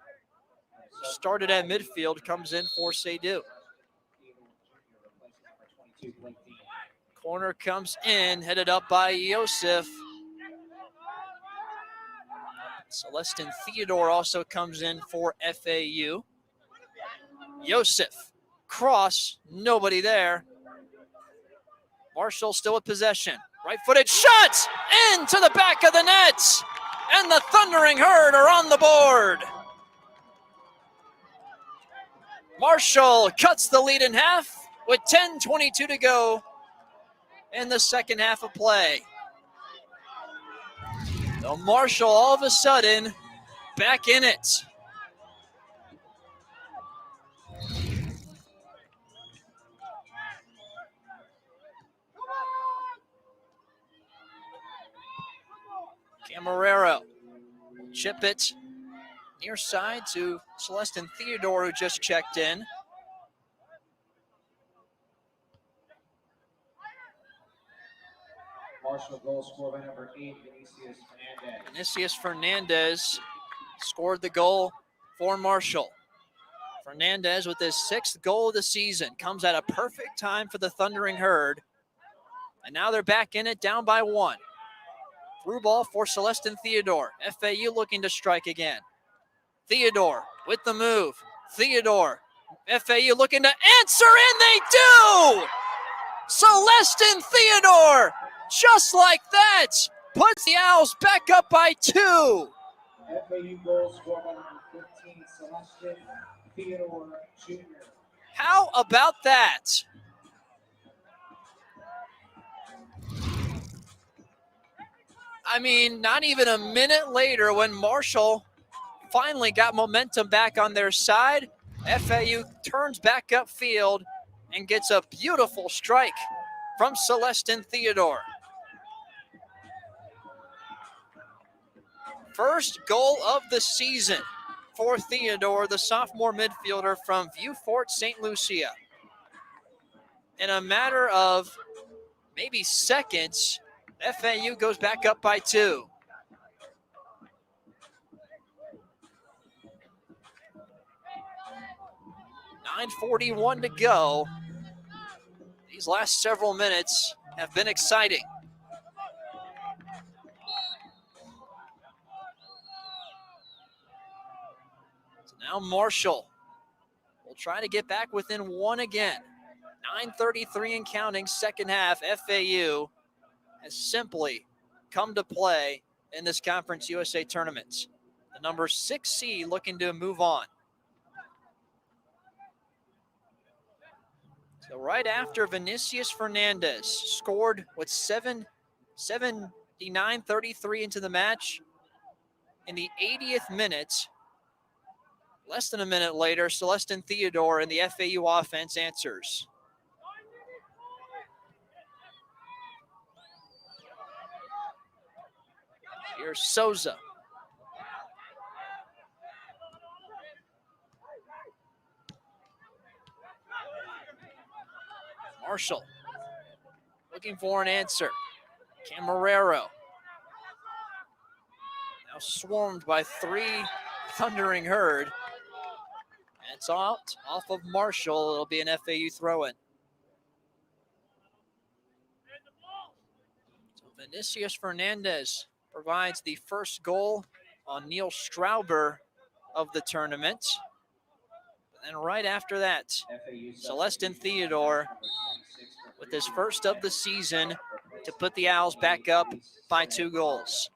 Speaker 5: started at midfield, comes in for Seydu. Corner comes in, headed up by Yosef. Celestin Theodore also comes in for FAU. Yosef, cross, nobody there. Marshall still with possession. Right-footed shot into the back of the net. And the Thundering Herd are on the board. Marshall cuts the lead in half with 10:22 to go in the second half of play. So Marshall all of a sudden back in it. Camarero will chip it near side to Celestin Theodore, who just checked in.
Speaker 6: Marshall goal scored by number 8, Vinicius Fernandez.
Speaker 5: Vinicius Fernandez scored the goal for Marshall. Fernandez with his 6th goal of the season comes at a perfect time for the Thundering Herd. And now they're back in it, down by 1. Through ball for Celestin Theodore. FAU looking to strike again. Theodore with the move. Theodore. FAU looking to answer, and they do! Celestin Theodore, just like that, puts the Owls back up by 2.
Speaker 6: FAU goal scored by number 15, Celestin Theodore Jr.
Speaker 5: How about that? I mean, not even a minute later, when Marshall finally got momentum back on their side, FAU turns back upfield and gets a beautiful strike from Celestin Theodore. First goal of the season for Theodore, the sophomore midfielder from Vieux-Fort, St. Lucia. In a matter of maybe seconds, FAU goes back up by 2. .941 to go. These last several minutes have been exciting. So now Marshall will try to get back within 1 again. 9:33 and counting, second half. FAU has simply come to play in this Conference USA tournament. The number 6 seed looking to move on. So right after Vinicius Fernandez scored with 79:33 into the match, in the 80th minute, less than a minute later, Celestin Theodore and the FAU offense answers. Here's Souza. Marshall looking for an answer. Camarero. Now swarmed by 3 Thundering Herd. And it's out off of Marshall. It'll be an FAU throw-in. So Vinicius Fernandez provides the first goal on Neil Strauber of the tournament. And right after that, Celestin Theodore with his first of the season to put the Owls back up by 2 goals.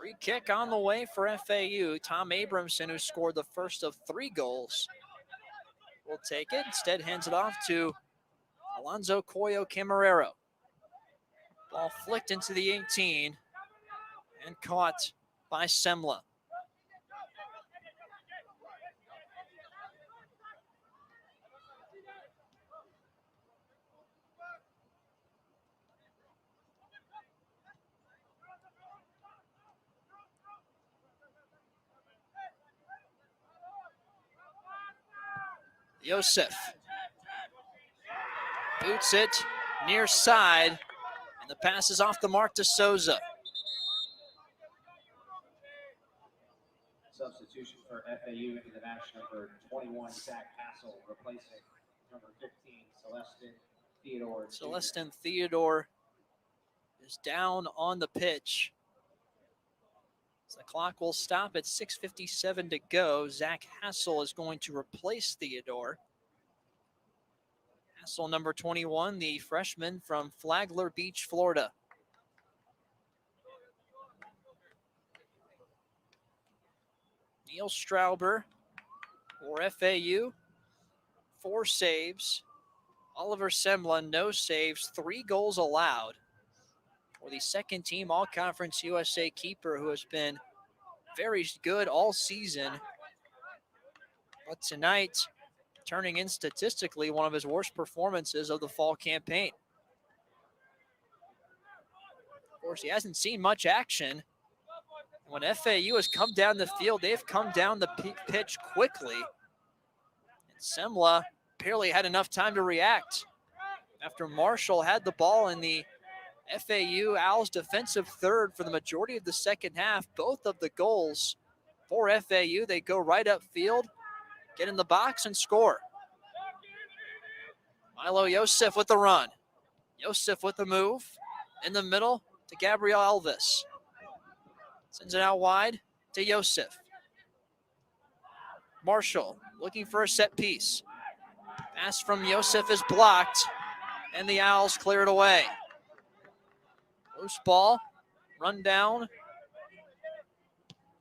Speaker 5: Free kick on the way for FAU. Tom Abramson, who scored the first of 3 goals, will take it. Instead, hands it off to Alonzo Coyo Camarero. Ball flicked into the 18 and caught by Semla. Yosef boots it near side, and the pass is off the mark to Souza.
Speaker 6: Substitution for FAU into the match, number 21, Zach Hassel, replacing number 15, Celestin Theodore.
Speaker 5: Celestin Theodore is down on the pitch. So the clock will stop at 6:57 to go. Zach Hassel is going to replace Theodore. Hassel, number 21, the freshman from Flagler Beach, Florida. Neil Strauber for FAU, 4 saves. Oliver Semla, no saves, 3 goals allowed. For the second team All-Conference USA keeper, who has been very good all season. But tonight, turning in statistically one of his worst performances of the fall campaign. Of course, he hasn't seen much action. When FAU has come down the field, they've come down the pitch quickly. And Semla barely had enough time to react. After Marshall had the ball in the FAU Owls defensive third for the majority of the second half, both of the goals for FAU, they go right upfield, get in the box and score. Milo Yosef with the run. Yosef with the move in the middle to Gabriel Elvis. Sends it out wide to Yosef. Marshall looking for a set piece. Pass from Yosef is blocked, and the Owls clear it away. Loose ball, run down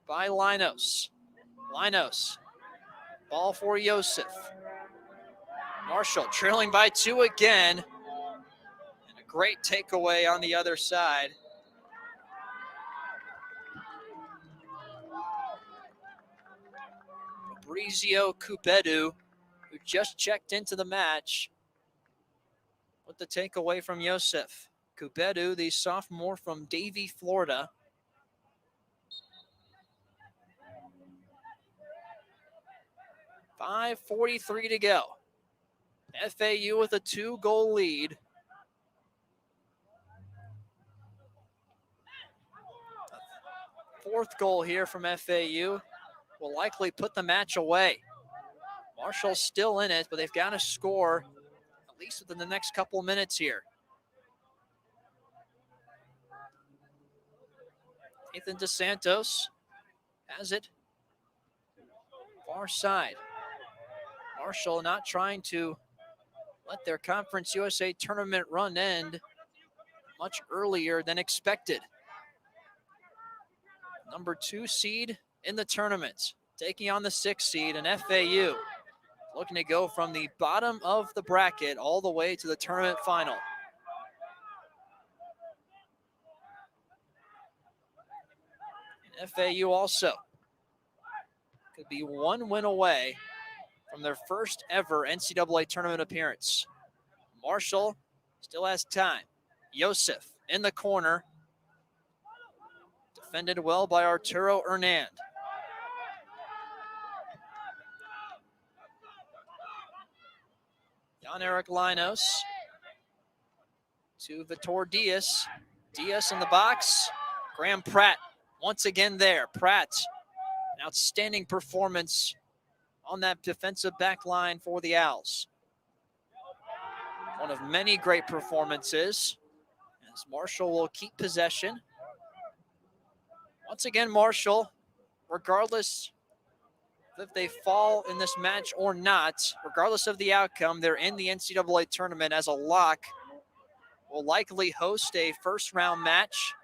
Speaker 5: by Linos. Linos, ball for Yosef. Marshall trailing by 2 again. And a great takeaway on the other side. Fabrizio Cubedu, who just checked into the match, with the takeaway from Yosef. Cubedu, the sophomore from Davie, Florida. .5:43 to go. FAU with a 2-goal lead. Fourth goal here from FAU will likely put the match away. Marshall's still in it, but they've got to score at least within the next couple minutes here. Nathan DeSantos has it far side. Marshall not trying to let their Conference USA tournament run end much earlier than expected. Number 2 seed in the tournament, taking on the 6th seed, and FAU looking to go from the bottom of the bracket all the way to the tournament final. And FAU also could be 1 win away from their first ever NCAA tournament appearance. Marshall still has time. Yosef in the corner. Defended well by Arturo Hernand. Jan-Eric Linos to Vitor Diaz. Diaz in the box. Graham Pratt once again there. Pratt, an outstanding performance on that defensive back line for the Owls. One of many great performances as Marshall will keep possession. Once again, Marshall, regardless if they fall in this match or not, regardless of the outcome, they're in the NCAA tournament as a lock. Will likely host a first-round match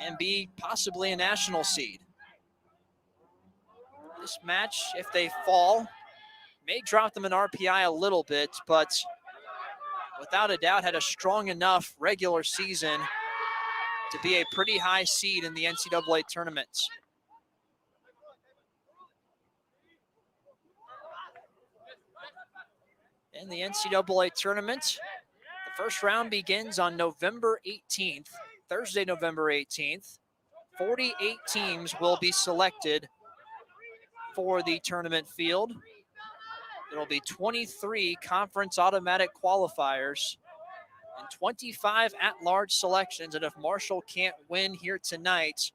Speaker 5: and be possibly a national seed. This match, if they fall, may drop them in RPI a little bit, but without a doubt had a strong enough regular season to be a pretty high seed in the NCAA tournament. In the NCAA tournament, the first round begins on November 18th, Thursday, November 18th. 48 teams will be selected for the tournament field. There will be 23 conference automatic qualifiers and 25 at-large selections. And if Marshall can't win here tonight,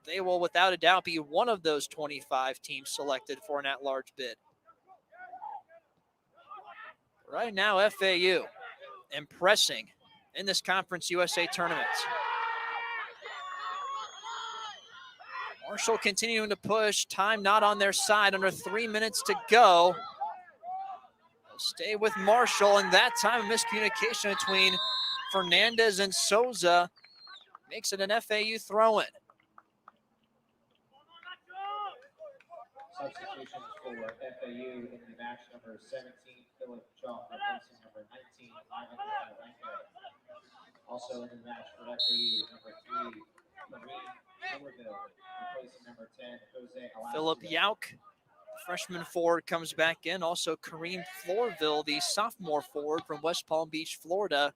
Speaker 5: they will without a doubt be one of those 25 teams selected for an at-large bid. Right now, FAU impressing in this Conference USA tournament. Marshall continuing to push, time not on their side, under 3 minutes to go. They'll stay with Marshall, and that time a miscommunication between Fernandez and Souza makes it an FAU throw-in.
Speaker 6: Substitutions for FAU in the match number 17, Philip Chalk, replacing number 19, Ivan Kalenko. Also in the match for FAU, number 3, Kareem Somerville, replacing number 10, Jose Alaska.
Speaker 5: Philip Yauk, freshman forward, comes back in. Also Kareem Flourville, the sophomore forward from West Palm Beach, Florida,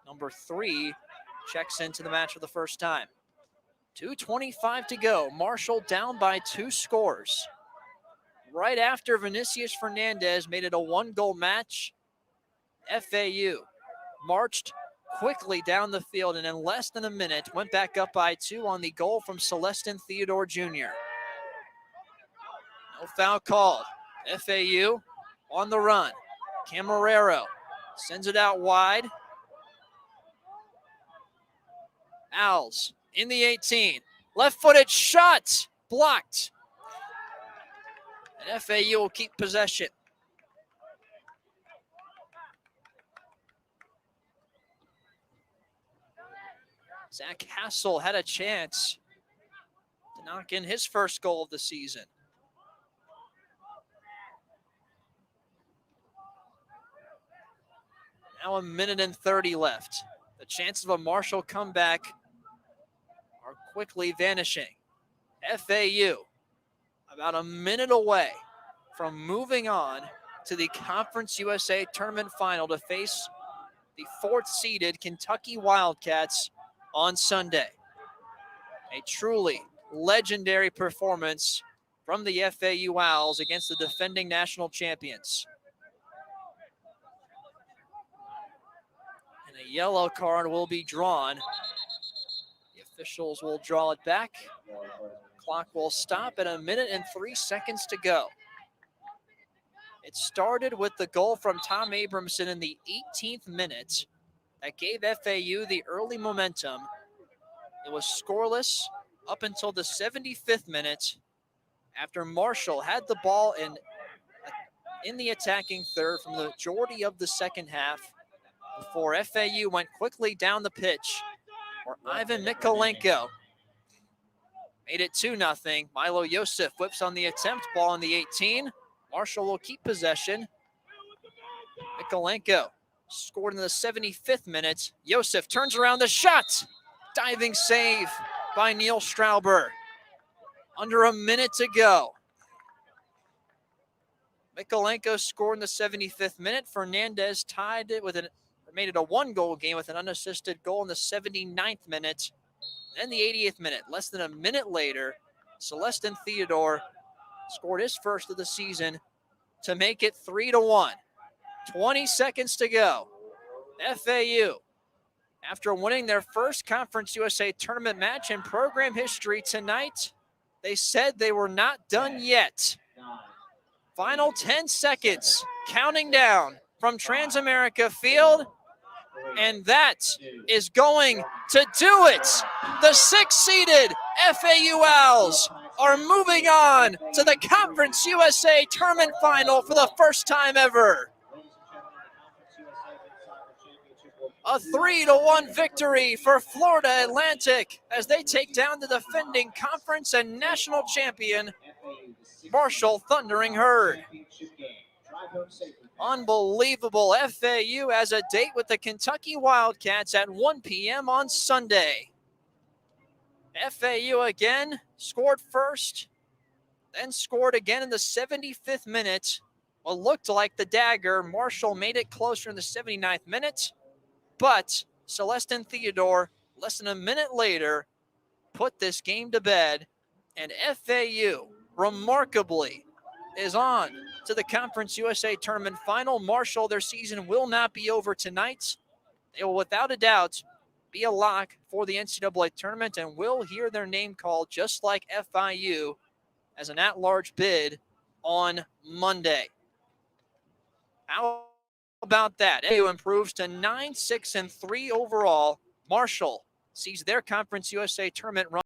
Speaker 5: number 3, checks into the match for the first time. 2:25 to go. Marshall down by 2 scores. Right after Vinicius Fernandez made it a 1-goal match, FAU marched quickly down the field and in less than a minute went back up by 2 on the goal from Celestin Theodore Jr. No foul called. FAU on the run. Camarero sends it out wide. Owls in the 18. Left-footed shot blocked. And FAU will keep possession. Zach Hassel had a chance to knock in his first goal of the season. Now 1 minute and 30 left. The chances of a Marshall comeback are quickly vanishing. FAU about a minute away from moving on to the Conference USA Tournament Final to face the 4th-seeded Kentucky Wildcats on Sunday. A truly legendary performance from the FAU Owls against the defending national champions. And a yellow card will be drawn. The officials will draw it back. Clock will stop at 1 minute and 3 seconds to go. It started with the goal from Tom Abramson in the 18th minute that gave FAU the early momentum. It was scoreless up until the 75th minute after Marshall had the ball in the attacking third from the majority of the second half before FAU went quickly down the pitch where Ivan Mikolenko made it 2-0. Milo Yosef whips on the attempt, ball in the 18. Marshall will keep possession. Mikolenko scored in the 75th minute. Yosef turns around the shot. Diving save by Neil Strauber. Under a minute to go. Mikolenko scored in the 75th minute. Fernandez tied it made it a 1-goal game with an unassisted goal in the 79th minute. Then the 80th minute, less than a minute later, Celestin Theodore scored his first of the season to make it 3-1. 20 seconds to go. FAU, after winning their first Conference USA tournament match in program history tonight, they said they were not done yet. Final 10 seconds, counting down from Transamerica Field. And that is going to do it. The 6th-seeded FAU Owls are moving on to the Conference USA Tournament Final for the first time ever.
Speaker 6: Ladies and gentlemen, the Conference USA Men's Soccer Championship will
Speaker 5: A 3-1 victory for Florida Atlantic as they take down the defending conference and national champion, Marshall Thundering Herd. Unbelievable. FAU has a date with the Kentucky Wildcats at 1 p.m. on Sunday. FAU again scored first, then scored again in the 75th minute. What looked like the dagger. Marshall made it closer in the 79th minute, but Celestin Theodore, less than a minute later, put this game to bed, and FAU, remarkably, is on to the Conference USA Tournament final. Marshall, their season will not be over tonight. They will, without a doubt, be a lock for the NCAA tournament and will hear their name called, just like FIU, as an at-large bid on Monday. How about that? FAU improves to 9-6-3 overall. Marshall sees their Conference USA tournament run